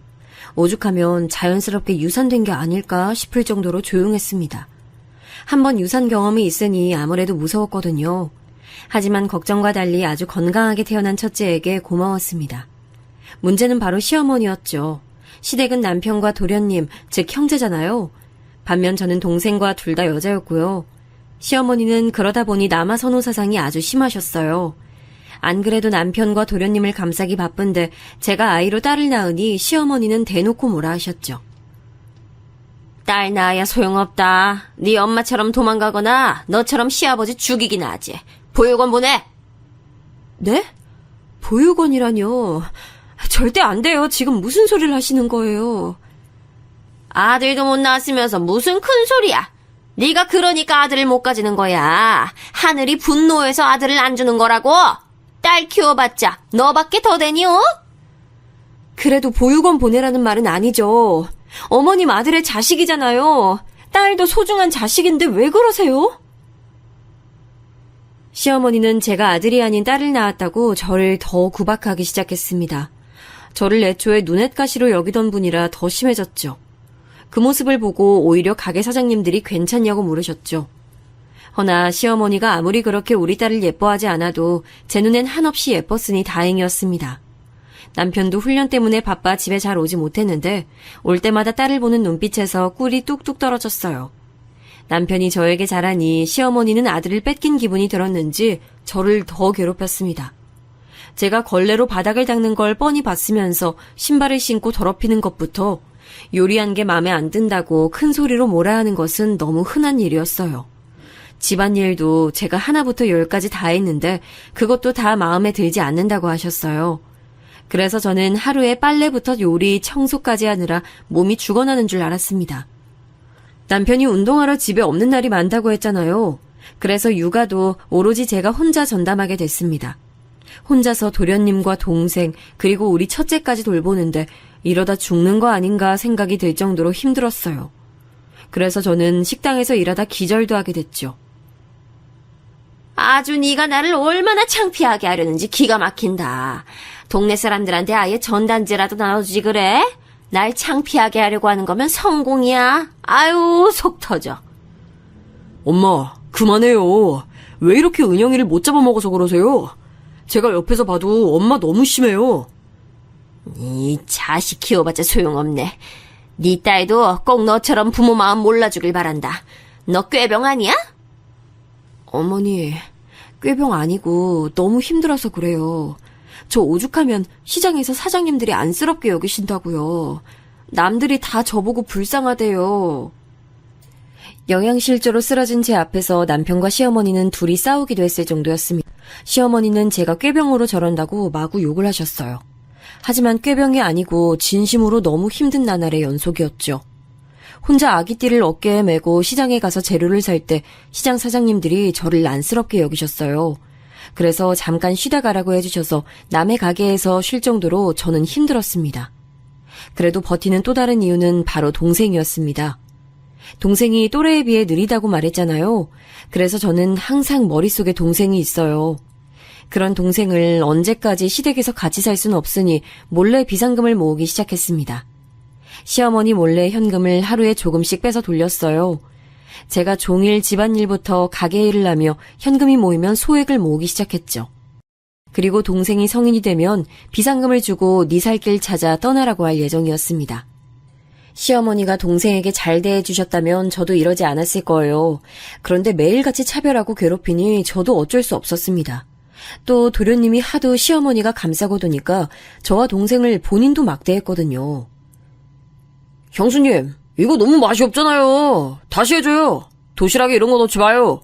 오죽하면 자연스럽게 유산된 게 아닐까 싶을 정도로 조용했습니다. 한번 유산 경험이 있으니 아무래도 무서웠거든요. 하지만 걱정과 달리 아주 건강하게 태어난 첫째에게 고마웠습니다. 문제는 바로 시어머니였죠. 시댁은 남편과 도련님, 즉 형제잖아요. 반면 저는 동생과 둘 다 여자였고요. 시어머니는 그러다 보니 남아 선호 사상이 아주 심하셨어요. 안 그래도 남편과 도련님을 감싸기 바쁜데 제가 아이로 딸을 낳으니 시어머니는 대놓고 뭐라 하셨죠. 딸 낳아야 소용없다. 네 엄마처럼 도망가거나 너처럼 시아버지 죽이기나 하지. 보육원 보내. 네? 보육원이라뇨. 절대 안 돼요. 지금 무슨 소리를 하시는 거예요. 아들도 못 낳았으면서 무슨 큰 소리야. 네가 그러니까 아들을 못 가지는 거야. 하늘이 분노해서 아들을 안 주는 거라고. 딸 키워봤자 너밖에 더 되니, 어? 그래도 보육원 보내라는 말은 아니죠. 어머님 아들의 자식이잖아요. 딸도 소중한 자식인데 왜 그러세요? 시어머니는 제가 아들이 아닌 딸을 낳았다고 저를 더 구박하기 시작했습니다. 저를 애초에 눈엣가시로 여기던 분이라 더 심해졌죠. 그 모습을 보고 오히려 가게 사장님들이 괜찮냐고 물으셨죠. 허나 시어머니가 아무리 그렇게 우리 딸을 예뻐하지 않아도 제 눈엔 한없이 예뻤으니 다행이었습니다. 남편도 훈련 때문에 바빠 집에 잘 오지 못했는데 올 때마다 딸을 보는 눈빛에서 꿀이 뚝뚝 떨어졌어요. 남편이 저에게 잘하니 시어머니는 아들을 뺏긴 기분이 들었는지 저를 더 괴롭혔습니다. 제가 걸레로 바닥을 닦는 걸 뻔히 봤으면서 신발을 신고 더럽히는 것부터 요리한 게 마음에 안 든다고 큰 소리로 뭐라 하는 것은 너무 흔한 일이었어요. 집안일도 제가 하나부터 10까지 다 했는데 그것도 다 마음에 들지 않는다고 하셨어요. 그래서 저는 하루에 빨래부터 요리, 청소까지 하느라 몸이 죽어나는 줄 알았습니다. 남편이 운동하러 집에 없는 날이 많다고 했잖아요. 그래서 육아도 오로지 제가 혼자 전담하게 됐습니다. 혼자서 도련님과 동생 그리고 우리 첫째까지 돌보는데 이러다 죽는 거 아닌가 생각이 들 정도로 힘들었어요. 그래서 저는 식당에서 일하다 기절도 하게 됐죠. 아주 네가 나를 얼마나 창피하게 하려는지 기가 막힌다. 동네 사람들한테 아예 전단지라도 나눠주지 그래? 날 창피하게 하려고 하는 거면 성공이야. 아유, 속 터져. 엄마, 그만해요. 왜 이렇게 은영이를 못 잡아먹어서 그러세요? 제가 옆에서 봐도 엄마 너무 심해요. 이 자식 키워봤자 소용없네. 네 딸도 꼭 너처럼 부모 마음 몰라주길 바란다. 너 꾀병 아니야? 어머니, 꾀병 아니고 너무 힘들어서 그래요. 저 오죽하면 시장에서 사장님들이 안쓰럽게 여기신다고요. 남들이 다 저보고 불쌍하대요. 영양실조로 쓰러진 제 앞에서 남편과 시어머니는 둘이 싸우기도 했을 정도였습니다. 시어머니는 제가 꾀병으로 저런다고 마구 욕을 하셨어요. 하지만 꾀병이 아니고 진심으로 너무 힘든 나날의 연속이었죠. 혼자 아기띠를 어깨에 메고 시장에 가서 재료를 살 때 시장 사장님들이 저를 안쓰럽게 여기셨어요. 그래서 잠깐 쉬다 가라고 해주셔서 남의 가게에서 쉴 정도로 저는 힘들었습니다. 그래도 버티는 또 다른 이유는 바로 동생이었습니다. 동생이 또래에 비해 느리다고 말했잖아요. 그래서 저는 항상 머릿속에 동생이 있어요. 그런 동생을 언제까지 시댁에서 같이 살 수는 없으니 몰래 비상금을 모으기 시작했습니다. 시어머니 몰래 현금을 하루에 조금씩 빼서 돌렸어요. 제가 종일 집안일부터 가게 일을 하며 현금이 모이면 소액을 모으기 시작했죠. 그리고 동생이 성인이 되면 비상금을 주고 네 살 길 찾아 떠나라고 할 예정이었습니다. 시어머니가 동생에게 잘 대해주셨다면 저도 이러지 않았을 거예요. 그런데 매일같이 차별하고 괴롭히니 저도 어쩔 수 없었습니다. 또 도련님이 하도 시어머니가 감싸고 도니까 저와 동생을 본인도 막대했거든요. 형수님, 이거 너무 맛이 없잖아요. 다시 해줘요. 도시락에 이런 거 넣지 마요.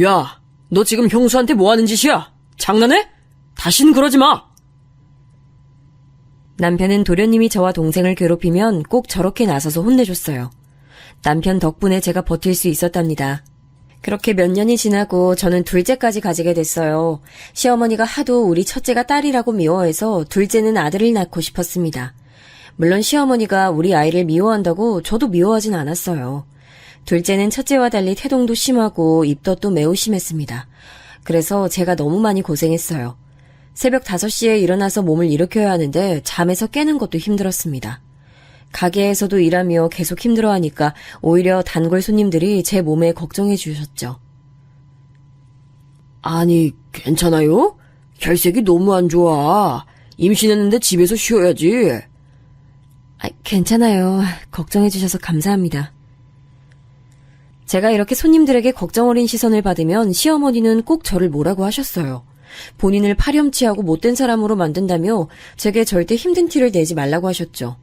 야, 너 지금 형수한테 뭐 하는 짓이야? 장난해? 다신 그러지 마. 남편은 도련님이 저와 동생을 괴롭히면 꼭 저렇게 나서서 혼내줬어요. 남편 덕분에 제가 버틸 수 있었답니다. 그렇게 몇 년이 지나고 저는 둘째까지 가지게 됐어요. 시어머니가 하도 우리 첫째가 딸이라고 미워해서 둘째는 아들을 낳고 싶었습니다. 물론 시어머니가 우리 아이를 미워한다고 저도 미워하진 않았어요. 둘째는 첫째와 달리 태동도 심하고 입덧도 매우 심했습니다. 그래서 제가 너무 많이 고생했어요. 새벽 5시에 일어나서 몸을 일으켜야 하는데 잠에서 깨는 것도 힘들었습니다. 가게에서도 일하며 계속 힘들어하니까 오히려 단골 손님들이 제 몸에 걱정해 주셨죠. 아니, 괜찮아요? 혈색이 너무 안 좋아. 임신했는데 집에서 쉬어야지. 괜찮아요. 걱정해 주셔서 감사합니다. 제가 이렇게 손님들에게 걱정 어린 시선을 받으면 시어머니는 꼭 저를 뭐라고 하셨어요. 본인을 파렴치하고 못된 사람으로 만든다며 제게 절대 힘든 티를 내지 말라고 하셨죠.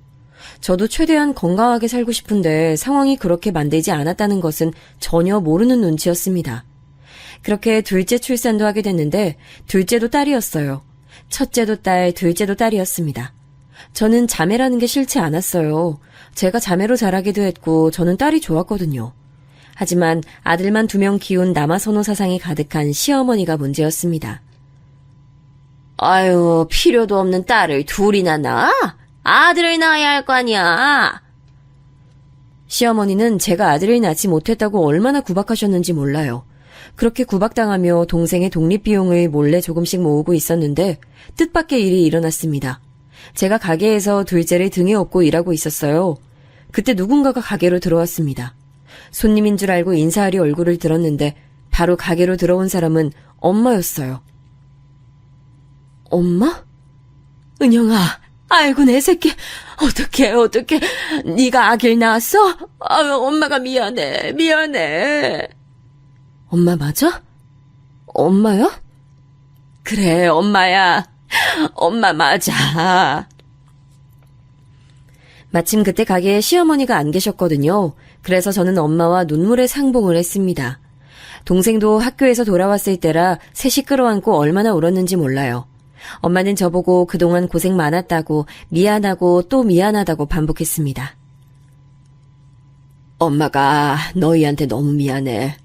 저도 최대한 건강하게 살고 싶은데 상황이 그렇게 만들지 않았다는 것은 전혀 모르는 눈치였습니다. 그렇게 둘째 출산도 하게 됐는데 둘째도 딸이었어요. 첫째도 딸, 둘째도 딸이었습니다. 저는 자매라는 게 싫지 않았어요. 제가 자매로 자라기도 했고 저는 딸이 좋았거든요. 하지만 아들만 2명 키운 남아선호 사상이 가득한 시어머니가 문제였습니다. 아유, 필요도 없는 딸을 둘이나 낳아? 아들을 낳아야 할 거 아니야. 시어머니는 제가 아들을 낳지 못했다고 얼마나 구박하셨는지 몰라요. 그렇게 구박당하며 동생의 독립비용을 몰래 조금씩 모으고 있었는데 뜻밖의 일이 일어났습니다. 제가 가게에서 둘째를 등에 업고 일하고 있었어요. 그때 누군가가 가게로 들어왔습니다. 손님인 줄 알고 인사하려 얼굴을 들었는데 바로 가게로 들어온 사람은 엄마였어요. 엄마? 은영아, 아이고 내 새끼, 어떡해. 네가 아기를 낳았어? 아유, 엄마가 미안해. 엄마 맞아? 엄마야? 그래, 엄마야. 엄마 맞아. 마침 그때 가게에 시어머니가 안 계셨거든요. 그래서 저는 엄마와 눈물의 상봉을 했습니다. 동생도 학교에서 돌아왔을 때라 셋이 끌어안고 얼마나 울었는지 몰라요. 엄마는 저보고 그동안 고생 많았다고 미안하고 또 미안하다고 반복했습니다. 엄마가 너희한테 너무 미안해.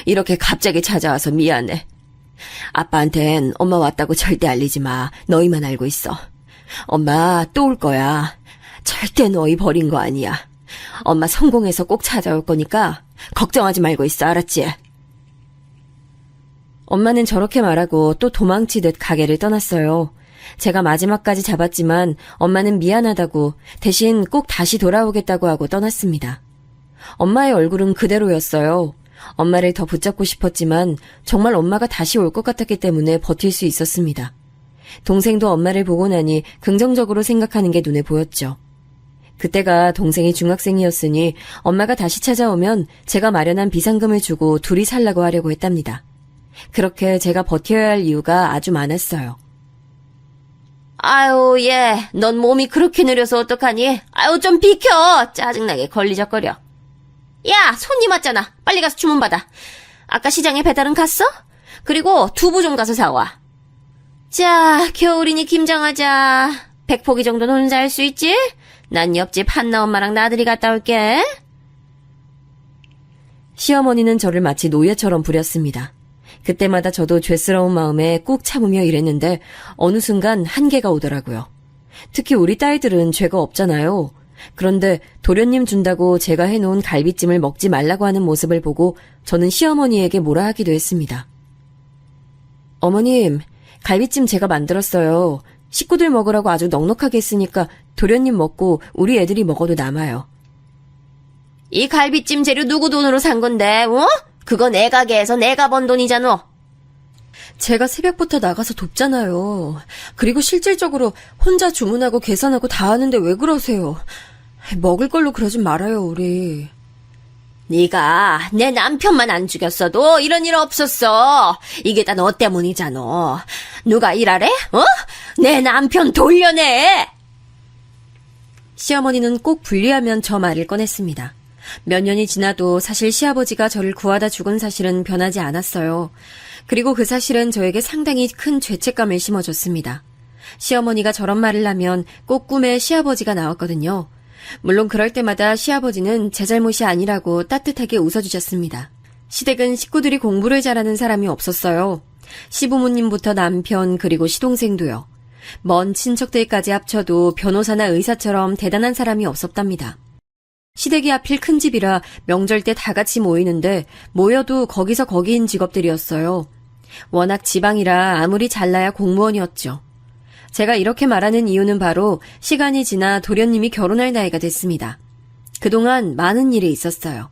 이렇게 갑자기 찾아와서 미안해. 아빠한텐 엄마 왔다고 절대 알리지 마. 너희만 알고 있어. 엄마 또 올 거야. 절대 너희 버린 거 아니야. 엄마 성공해서 꼭 찾아올 거니까 걱정하지 말고 있어. 알았지? 엄마는 저렇게 말하고 또 도망치듯 가게를 떠났어요. 제가 마지막까지 잡았지만 엄마는 미안하다고 대신 꼭 다시 돌아오겠다고 하고 떠났습니다. 엄마의 얼굴은 그대로였어요. 엄마를 더 붙잡고 싶었지만 정말 엄마가 다시 올 것 같았기 때문에 버틸 수 있었습니다. 동생도 엄마를 보고 나니 긍정적으로 생각하는 게 눈에 보였죠. 그때가 동생이 중학생이었으니 엄마가 다시 찾아오면 제가 마련한 비상금을 주고 둘이 살라고 하려고 했답니다. 그렇게 제가 버텨야 할 이유가 아주 많았어요. 아유, 얘, 넌 몸이 그렇게 느려서 어떡하니? 아유, 좀 비켜! 짜증나게 걸리적거려. 야, 손님 왔잖아. 빨리 가서 주문 받아. 아까 시장에 배달은 갔어? 그리고 두부 좀 가서 사와. 자, 겨울이니 김장하자. 100포기 정도는 혼자 할 수 있지? 난 옆집 한나 엄마랑 나들이 갔다 올게. 시어머니는 저를 마치 노예처럼 부렸습니다. 그때마다 저도 죄스러운 마음에 꾹 참으며 일했는데 어느 순간 한계가 오더라고요. 특히 우리 딸들은 죄가 없잖아요. 그런데 도련님 준다고 제가 해놓은 갈비찜을 먹지 말라고 하는 모습을 보고 저는 시어머니에게 뭐라 하기도 했습니다. 어머님, 갈비찜 제가 만들었어요. 식구들 먹으라고 아주 넉넉하게 했으니까 도련님 먹고 우리 애들이 먹어도 남아요. 이 갈비찜 재료 누구 돈으로 산 건데, 그거 내 가게에서 내가 번 돈이잖아. 제가 새벽부터 나가서 돕잖아요. 그리고 실질적으로 혼자 주문하고 계산하고 다 하는데 왜 그러세요? 먹을 걸로 그러지 말아요, 우리. 네가 내 남편만 안 죽였어도 이런 일 없었어. 이게 다 너 때문이잖아. 누가 일하래? 내 남편 돌려내! 시어머니는 꼭 분리하면 저 말을 꺼냈습니다. 몇 년이 지나도 사실 시아버지가 저를 구하다 죽은 사실은 변하지 않았어요. 그리고 그 사실은 저에게 상당히 큰 죄책감을 심어줬습니다. 시어머니가 저런 말을 하면 꼭 꿈에 시아버지가 나왔거든요. 물론 그럴 때마다 시아버지는 제 잘못이 아니라고 따뜻하게 웃어주셨습니다. 시댁은 식구들이 공부를 잘하는 사람이 없었어요. 시부모님부터 남편 그리고 시동생도요. 먼 친척들까지 합쳐도 변호사나 의사처럼 대단한 사람이 없었답니다. 시댁이 하필 큰 집이라 명절 때 다 같이 모이는데 모여도 거기서 거기인 직업들이었어요. 워낙 지방이라 아무리 잘나야 공무원이었죠. 제가 이렇게 말하는 이유는 바로 시간이 지나 도련님이 결혼할 나이가 됐습니다. 그동안 많은 일이 있었어요.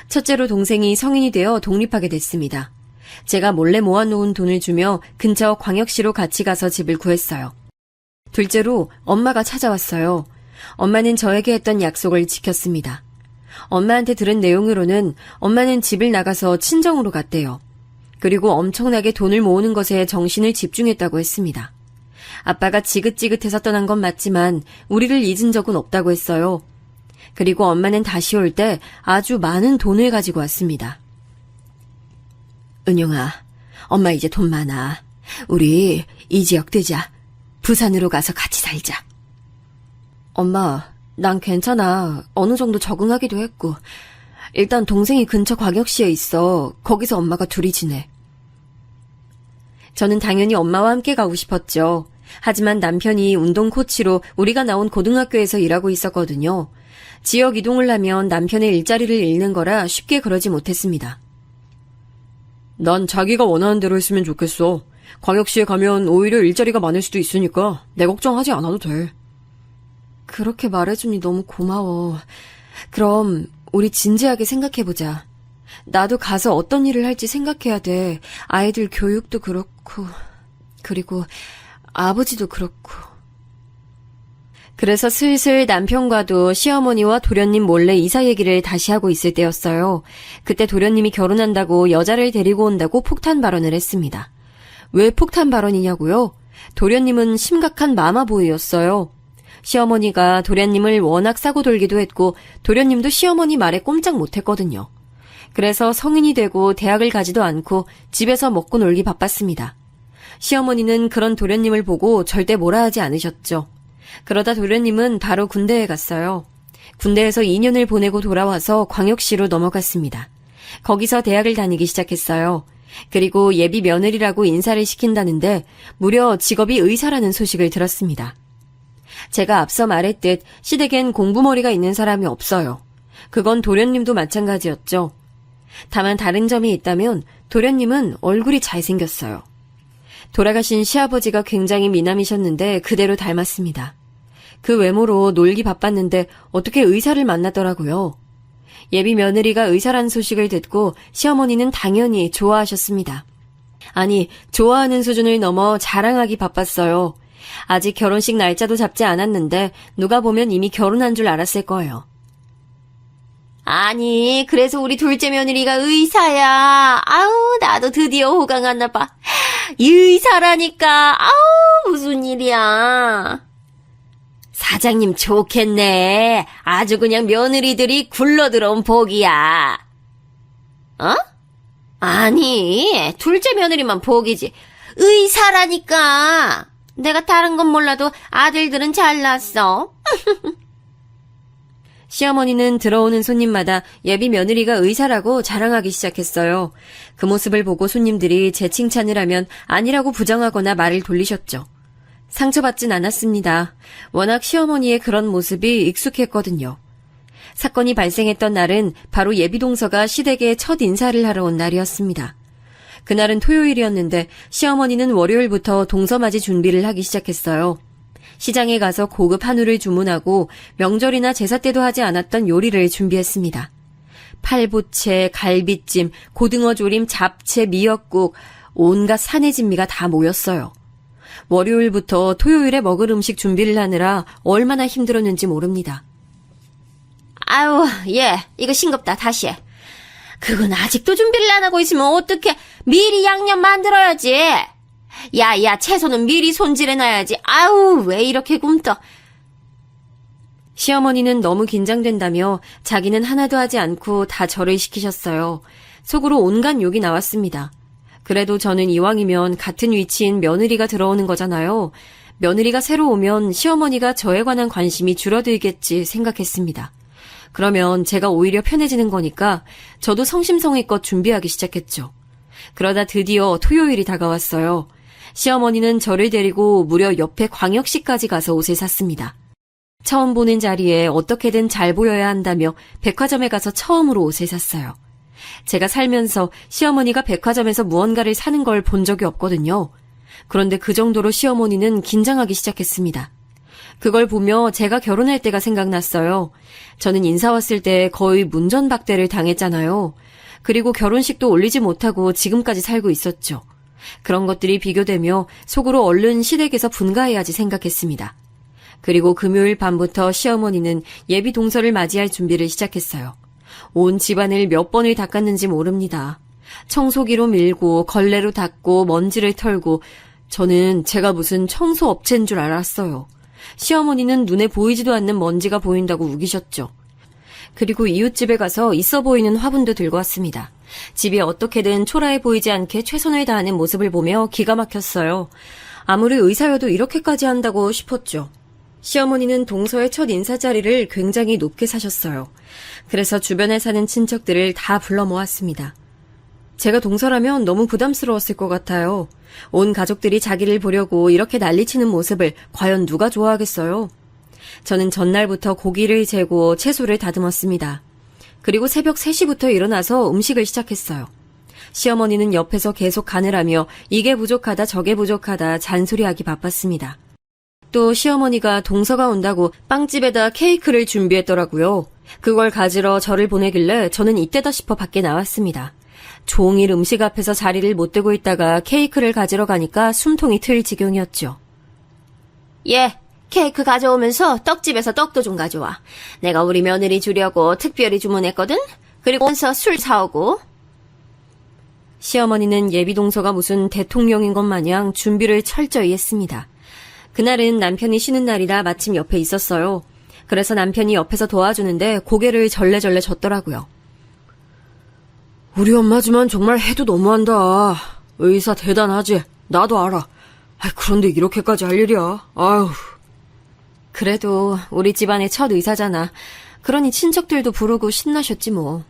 첫째로 동생이 성인이 되어 독립하게 됐습니다. 제가 몰래 모아놓은 돈을 주며 근처 광역시로 같이 가서 집을 구했어요. 둘째로 엄마가 찾아왔어요. 엄마는 저에게 했던 약속을 지켰습니다. 엄마한테 들은 내용으로는 엄마는 집을 나가서 친정으로 갔대요. 그리고 엄청나게 돈을 모으는 것에 정신을 집중했다고 했습니다. 아빠가 지긋지긋해서 떠난 건 맞지만 우리를 잊은 적은 없다고 했어요. 그리고 엄마는 다시 올 때 아주 많은 돈을 가지고 왔습니다. 은영아, 엄마 이제 돈 많아. 우리 이 지역 뜨자. 부산으로 가서 같이 살자. 엄마, 난 괜찮아. 어느 정도 적응하기도 했고. 일단 동생이 근처 광역시에 있어. 거기서 엄마가 둘이 지내. 저는 당연히 엄마와 함께 가고 싶었죠. 하지만 남편이 운동 코치로 우리가 나온 고등학교에서 일하고 있었거든요. 지역 이동을 하면 남편의 일자리를 잃는 거라 쉽게 그러지 못했습니다. 난 자기가 원하는 대로 했으면 좋겠어. 광역시에 가면 오히려 일자리가 많을 수도 있으니까 내 걱정하지 않아도 돼. 그렇게 말해주니 너무 고마워. 그럼 우리 진지하게 생각해보자. 나도 가서 어떤 일을 할지 생각해야 돼. 아이들 교육도 그렇고, 그리고 아버지도 그렇고. 그래서 슬슬 남편과도 시어머니와 도련님 몰래 이사 얘기를 다시 하고 있을 때였어요. 그때 도련님이 결혼한다고 여자를 데리고 온다고 폭탄 발언을 했습니다. 왜 폭탄 발언이냐고요? 도련님은 심각한 마마보이였어요. 시어머니가 도련님을 워낙 싸고 돌기도 했고 도련님도 시어머니 말에 꼼짝 못했거든요. 그래서 성인이 되고 대학을 가지도 않고 집에서 먹고 놀기 바빴습니다. 시어머니는 그런 도련님을 보고 절대 뭐라 하지 않으셨죠. 그러다 도련님은 바로 군대에 갔어요. 군대에서 2년을 보내고 돌아와서 광역시로 넘어갔습니다. 거기서 대학을 다니기 시작했어요. 그리고 예비 며느리라고 인사를 시킨다는데 무려 직업이 의사라는 소식을 들었습니다. 제가 앞서 말했듯 시댁엔 공부머리가 있는 사람이 없어요. 그건 도련님도 마찬가지였죠. 다만 다른 점이 있다면 도련님은 얼굴이 잘생겼어요. 돌아가신 시아버지가 굉장히 미남이셨는데 그대로 닮았습니다. 그 외모로 놀기 바빴는데 어떻게 의사를 만나더라고요. 예비 며느리가 의사란 소식을 듣고 시어머니는 당연히 좋아하셨습니다. 아니, 좋아하는 수준을 넘어 자랑하기 바빴어요. 아직 결혼식 날짜도 잡지 않았는데 누가 보면 이미 결혼한 줄 알았을 거예요. 아니, 그래서 우리 둘째 며느리가 의사야. 아우, 나도 드디어 호강하나 봐. 의사라니까. 아우, 무슨 일이야. 사장님 좋겠네. 아주 그냥 며느리들이 굴러들어온 복이야. 어? 아니, 둘째 며느리만 복이지. 의사라니까. 내가 다른 건 몰라도 아들들은 잘났어. 시어머니는 들어오는 손님마다 예비 며느리가 의사라고 자랑하기 시작했어요. 그 모습을 보고 손님들이 제 칭찬을 하면 아니라고 부정하거나 말을 돌리셨죠. 상처받진 않았습니다. 워낙 시어머니의 그런 모습이 익숙했거든요. 사건이 발생했던 날은 바로 예비 동서가 시댁에 첫 인사를 하러 온 날이었습니다. 그날은 토요일이었는데 시어머니는 월요일부터 동서맞이 준비를 하기 시작했어요. 시장에 가서 고급 한우를 주문하고 명절이나 제사 때도 하지 않았던 요리를 준비했습니다. 팔보채, 갈비찜, 고등어 조림, 잡채, 미역국, 온갖 산의 진미가 다 모였어요. 월요일부터 토요일에 먹을 음식 준비를 하느라 얼마나 힘들었는지 모릅니다. 아유, 이거 싱겁다. 다시 해. 그건 아직도 준비를 안 하고 있으면 어떡해. 미리 양념 만들어야지. 야, 채소는 미리 손질해놔야지. 아유, 왜 이렇게 굼떠. 시어머니는 너무 긴장된다며 자기는 하나도 하지 않고 다 저를 시키셨어요. 속으로 온갖 욕이 나왔습니다. 그래도 저는 이왕이면 같은 위치인 며느리가 들어오는 거잖아요. 며느리가 새로 오면 시어머니가 저에 관한 관심이 줄어들겠지 생각했습니다. 그러면 제가 오히려 편해지는 거니까 저도 성심성의껏 준비하기 시작했죠. 그러다 드디어 토요일이 다가왔어요. 시어머니는 저를 데리고 무려 옆에 광역시까지 가서 옷을 샀습니다. 처음 보는 자리에 어떻게든 잘 보여야 한다며 백화점에 가서 처음으로 옷을 샀어요. 제가 살면서 시어머니가 백화점에서 무언가를 사는 걸 본 적이 없거든요. 그런데 그 정도로 시어머니는 긴장하기 시작했습니다. 그걸 보며 제가 결혼할 때가 생각났어요. 저는 인사 왔을 때 거의 문전박대를 당했잖아요. 그리고 결혼식도 올리지 못하고 지금까지 살고 있었죠. 그런 것들이 비교되며 속으로 얼른 시댁에서 분가해야지 생각했습니다. 그리고 금요일 밤부터 시어머니는 예비 동서를 맞이할 준비를 시작했어요. 온 집안을 몇 번을 닦았는지 모릅니다. 청소기로 밀고 걸레로 닦고 먼지를 털고 저는 제가 무슨 청소업체인 줄 알았어요. 시어머니는 눈에 보이지도 않는 먼지가 보인다고 우기셨죠. 그리고 이웃집에 가서 있어 보이는 화분도 들고 왔습니다. 집이 어떻게든 초라해 보이지 않게 최선을 다하는 모습을 보며 기가 막혔어요. 아무리 의사여도 이렇게까지 한다고 싶었죠. 시어머니는 동서의 첫 인사 자리를 굉장히 높게 사셨어요. 그래서 주변에 사는 친척들을 다 불러 모았습니다. 제가 동서라면 너무 부담스러웠을 것 같아요. 온 가족들이 자기를 보려고 이렇게 난리치는 모습을 과연 누가 좋아하겠어요? 저는 전날부터 고기를 재고 채소를 다듬었습니다. 그리고 새벽 3시부터 일어나서 음식을 시작했어요. 시어머니는 옆에서 계속 간을 하며 이게 부족하다 저게 부족하다 잔소리하기 바빴습니다. 또 시어머니가 동서가 온다고 빵집에다 케이크를 준비했더라고요. 그걸 가지러 저를 보내길래 저는 이때다 싶어 밖에 나왔습니다. 종일 음식 앞에서 자리를 못 대고 있다가 케이크를 가지러 가니까 숨통이 트일 지경이었죠. 케이크 가져오면서 떡집에서 떡도 좀 가져와. 내가 우리 며느리 주려고 특별히 주문했거든. 그리고 오면서 술 사오고. 시어머니는 예비 동서가 무슨 대통령인 것 마냥 준비를 철저히 했습니다. 그날은 남편이 쉬는 날이라 마침 옆에 있었어요. 그래서 남편이 옆에서 도와주는데 고개를 절레절레 젓더라고요. 우리 엄마지만 정말 해도 너무한다. 의사 대단하지. 나도 알아. 그런데 이렇게까지 할 일이야. 아유. 그래도 우리 집안의 첫 의사잖아. 그러니 친척들도 부르고 신나셨지 뭐.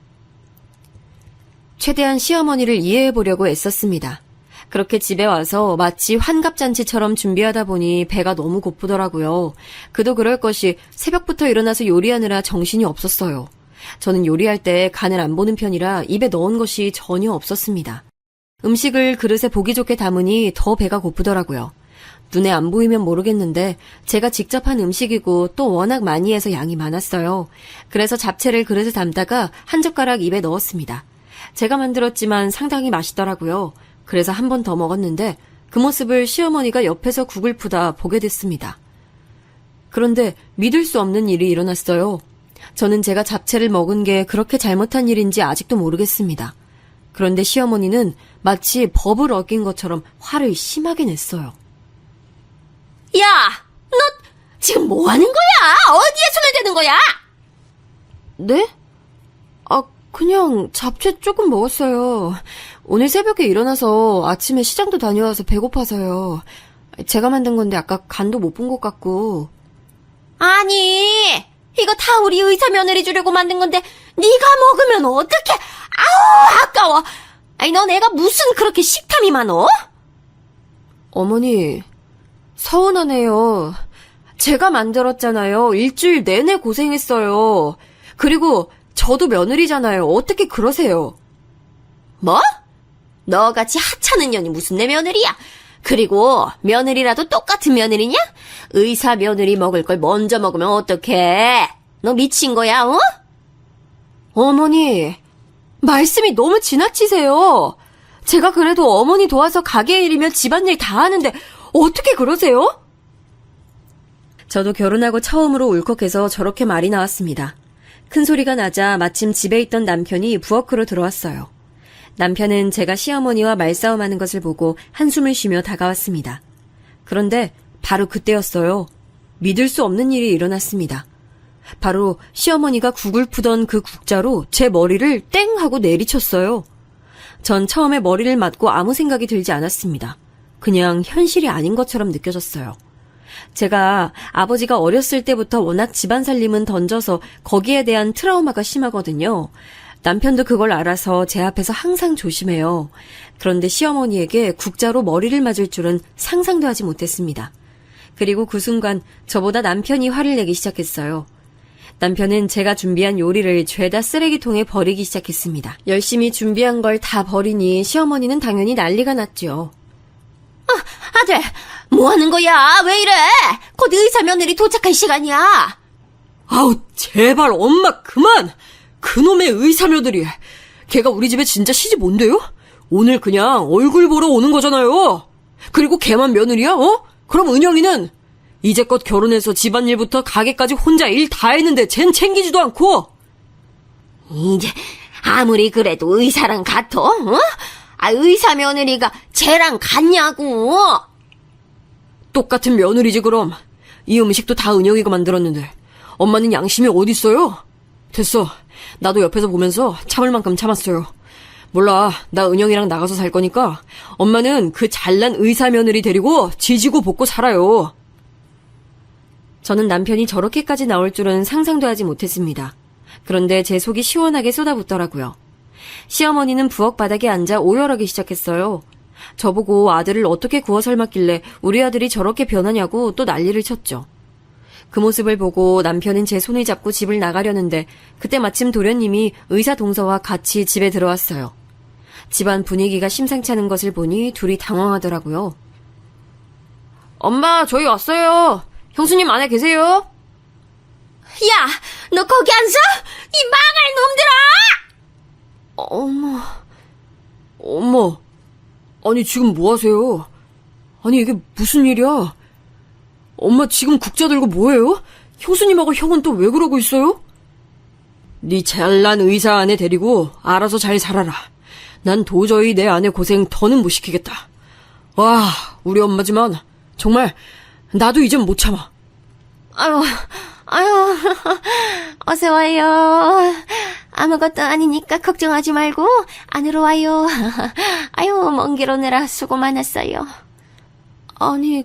최대한 시어머니를 이해해보려고 애썼습니다. 그렇게 집에 와서 마치 환갑잔치처럼 준비하다 보니 배가 너무 고프더라고요. 그도 그럴 것이 새벽부터 일어나서 요리하느라 정신이 없었어요. 저는 요리할 때 간을 안 보는 편이라 입에 넣은 것이 전혀 없었습니다. 음식을 그릇에 보기 좋게 담으니 더 배가 고프더라고요. 눈에 안 보이면 모르겠는데 제가 직접 한 음식이고 또 워낙 많이 해서 양이 많았어요. 그래서 잡채를 그릇에 담다가 한 젓가락 입에 넣었습니다. 제가 만들었지만 상당히 맛있더라고요. 그래서 한 번 더 먹었는데 그 모습을 시어머니가 옆에서 국을 푸다 보게 됐습니다. 그런데 믿을 수 없는 일이 일어났어요. 저는 제가 잡채를 먹은 게 그렇게 잘못한 일인지 아직도 모르겠습니다. 그런데 시어머니는 마치 법을 어긴 것처럼 화를 심하게 냈어요. 야, 너 지금 뭐 하는 거야? 어디에 손을 대는 거야? 네? 그냥 잡채 조금 먹었어요. 오늘 새벽에 일어나서 아침에 시장도 다녀와서 배고파서요. 제가 만든 건데 아까 간도 못 본 것 같고. 아니, 이거 다 우리 의사 며느리 주려고 만든 건데 네가 먹으면 어떡해? 아우, 아까워. 너 내가 무슨 그렇게 식탐이 많어? 어머니, 서운하네요. 제가 만들었잖아요. 일주일 내내 고생했어요. 그리고 저도 며느리잖아요. 어떻게 그러세요? 뭐? 너같이 하찮은 년이 무슨 내 며느리야? 그리고 며느리라도 똑같은 며느리냐? 의사 며느리 먹을 걸 먼저 먹으면 어떡해? 너 미친 거야, 어? 어머니, 말씀이 너무 지나치세요. 제가 그래도 어머니 도와서 가게 일이며 집안일 다 하는데 어떻게 그러세요? 저도 결혼하고 처음으로 울컥해서 저렇게 말이 나왔습니다. 큰 소리가 나자 마침 집에 있던 남편이 부엌으로 들어왔어요. 남편은 제가 시어머니와 말싸움하는 것을 보고 한숨을 쉬며 다가왔습니다. 그런데 바로 그때였어요. 믿을 수 없는 일이 일어났습니다. 바로 시어머니가 국을 푸던 그 국자로 제 머리를 땡 하고 내리쳤어요. 전 처음에 머리를 맞고 아무 생각이 들지 않았습니다. 그냥 현실이 아닌 것처럼 느껴졌어요. 제가 아버지가 어렸을 때부터 워낙 집안 살림은 던져서 거기에 대한 트라우마가 심하거든요. 남편도 그걸 알아서 제 앞에서 항상 조심해요. 그런데 시어머니에게 국자로 머리를 맞을 줄은 상상도 하지 못했습니다. 그리고 그 순간 저보다 남편이 화를 내기 시작했어요. 남편은 제가 준비한 요리를 죄다 쓰레기통에 버리기 시작했습니다. 열심히 준비한 걸 다 버리니 시어머니는 당연히 난리가 났죠. 아들, 뭐 하는 거야? 왜 이래? 곧 의사 며느리 도착할 시간이야. 아우, 제발 엄마 그만! 그놈의 의사 며느리. 걔가 우리 집에 진짜 시집 온대요? 오늘 그냥 얼굴 보러 오는 거잖아요. 그리고 걔만 며느리야, 어? 그럼 은영이는? 이제껏 결혼해서 집안일부터 가게까지 혼자 일 다 했는데 쟨 챙기지도 않고. 이제 아무리 그래도 의사랑 같어? 어? 아, 의사 며느리가 쟤랑 같냐고. 똑같은 며느리지 그럼. 이 음식도 다 은영이가 만들었는데 엄마는 양심이 어딨어요? 됐어. 나도 옆에서 보면서 참을 만큼 참았어요. 몰라, 나 은영이랑 나가서 살 거니까 엄마는 그 잘난 의사 며느리 데리고 지지고 볶고 살아요. 저는 남편이 저렇게까지 나올 줄은 상상도 하지 못했습니다. 그런데 제 속이 시원하게 쏟아붓더라고요. 시어머니는 부엌 바닥에 앉아 오열하기 시작했어요. 저보고 아들을 어떻게 구워 삶았길래 우리 아들이 저렇게 변하냐고 또 난리를 쳤죠. 그 모습을 보고 남편은 제 손을 잡고 집을 나가려는데 그때 마침 도련님이 의사 동서와 같이 집에 들어왔어요. 집안 분위기가 심상치 않은 것을 보니 둘이 당황하더라고요. 엄마, 저희 왔어요. 형수님 안에 계세요? 야, 너 거기 앉아? 이 망할 놈들아! 어머. 아니, 지금 뭐 하세요? 아니, 이게 무슨 일이야? 엄마 지금 국자 들고 뭐해요? 형수님하고 형은 또 왜 그러고 있어요? 네 잘난 의사 아내 데리고 알아서 잘 살아라. 난 도저히 내 아내 고생 더는 못 시키겠다. 와, 우리 엄마지만 정말 나도 이젠 못 참아. 아유, 어서 와요. 아무것도 아니니까 걱정하지 말고 안으로 와요. 아유, 먼 길 오느라 수고 많았어요. 아니,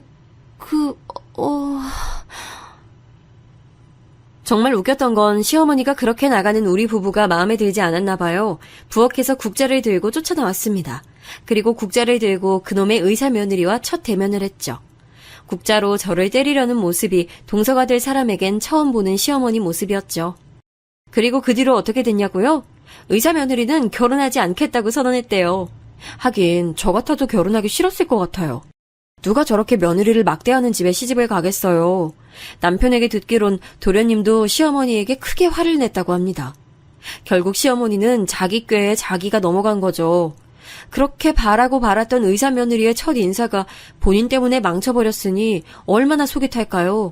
정말 웃겼던 건 시어머니가 그렇게 나가는 우리 부부가 마음에 들지 않았나 봐요. 부엌에서 국자를 들고 쫓아나왔습니다. 그리고 국자를 들고 그놈의 의사 며느리와 첫 대면을 했죠. 국자로 저를 때리려는 모습이 동서가 될 사람에겐 처음 보는 시어머니 모습이었죠. 그리고 그 뒤로 어떻게 됐냐고요? 의사 며느리는 결혼하지 않겠다고 선언했대요. 하긴 저 같아도 결혼하기 싫었을 것 같아요. 누가 저렇게 며느리를 막대하는 집에 시집을 가겠어요. 남편에게 듣기론 도련님도 시어머니에게 크게 화를 냈다고 합니다. 결국 시어머니는 자기 꾀에 자기가 넘어간 거죠. 그렇게 바라고 바랐던 의사 며느리의 첫 인사가 본인 때문에 망쳐버렸으니 얼마나 속이 탈까요?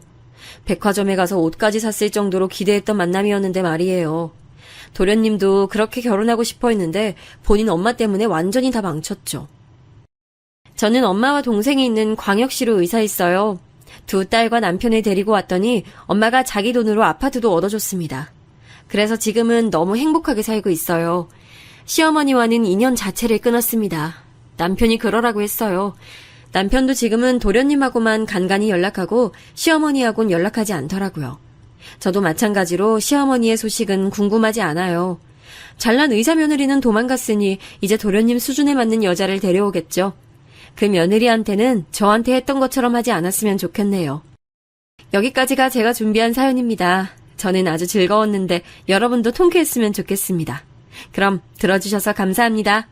백화점에 가서 옷까지 샀을 정도로 기대했던 만남이었는데 말이에요. 도련님도 그렇게 결혼하고 싶어 했는데 본인 엄마 때문에 완전히 다 망쳤죠. 저는 엄마와 동생이 있는 광역시로 의사했어요. 두 딸과 남편을 데리고 왔더니 엄마가 자기 돈으로 아파트도 얻어줬습니다. 그래서 지금은 너무 행복하게 살고 있어요. 시어머니와는 인연 자체를 끊었습니다. 남편이 그러라고 했어요. 남편도 지금은 도련님하고만 간간히 연락하고 시어머니하고는 연락하지 않더라고요. 저도 마찬가지로 시어머니의 소식은 궁금하지 않아요. 잘난 의사 며느리는 도망갔으니 이제 도련님 수준에 맞는 여자를 데려오겠죠. 그 며느리한테는 저한테 했던 것처럼 하지 않았으면 좋겠네요. 여기까지가 제가 준비한 사연입니다. 저는 아주 즐거웠는데 여러분도 통쾌했으면 좋겠습니다. 그럼 들어주셔서 감사합니다.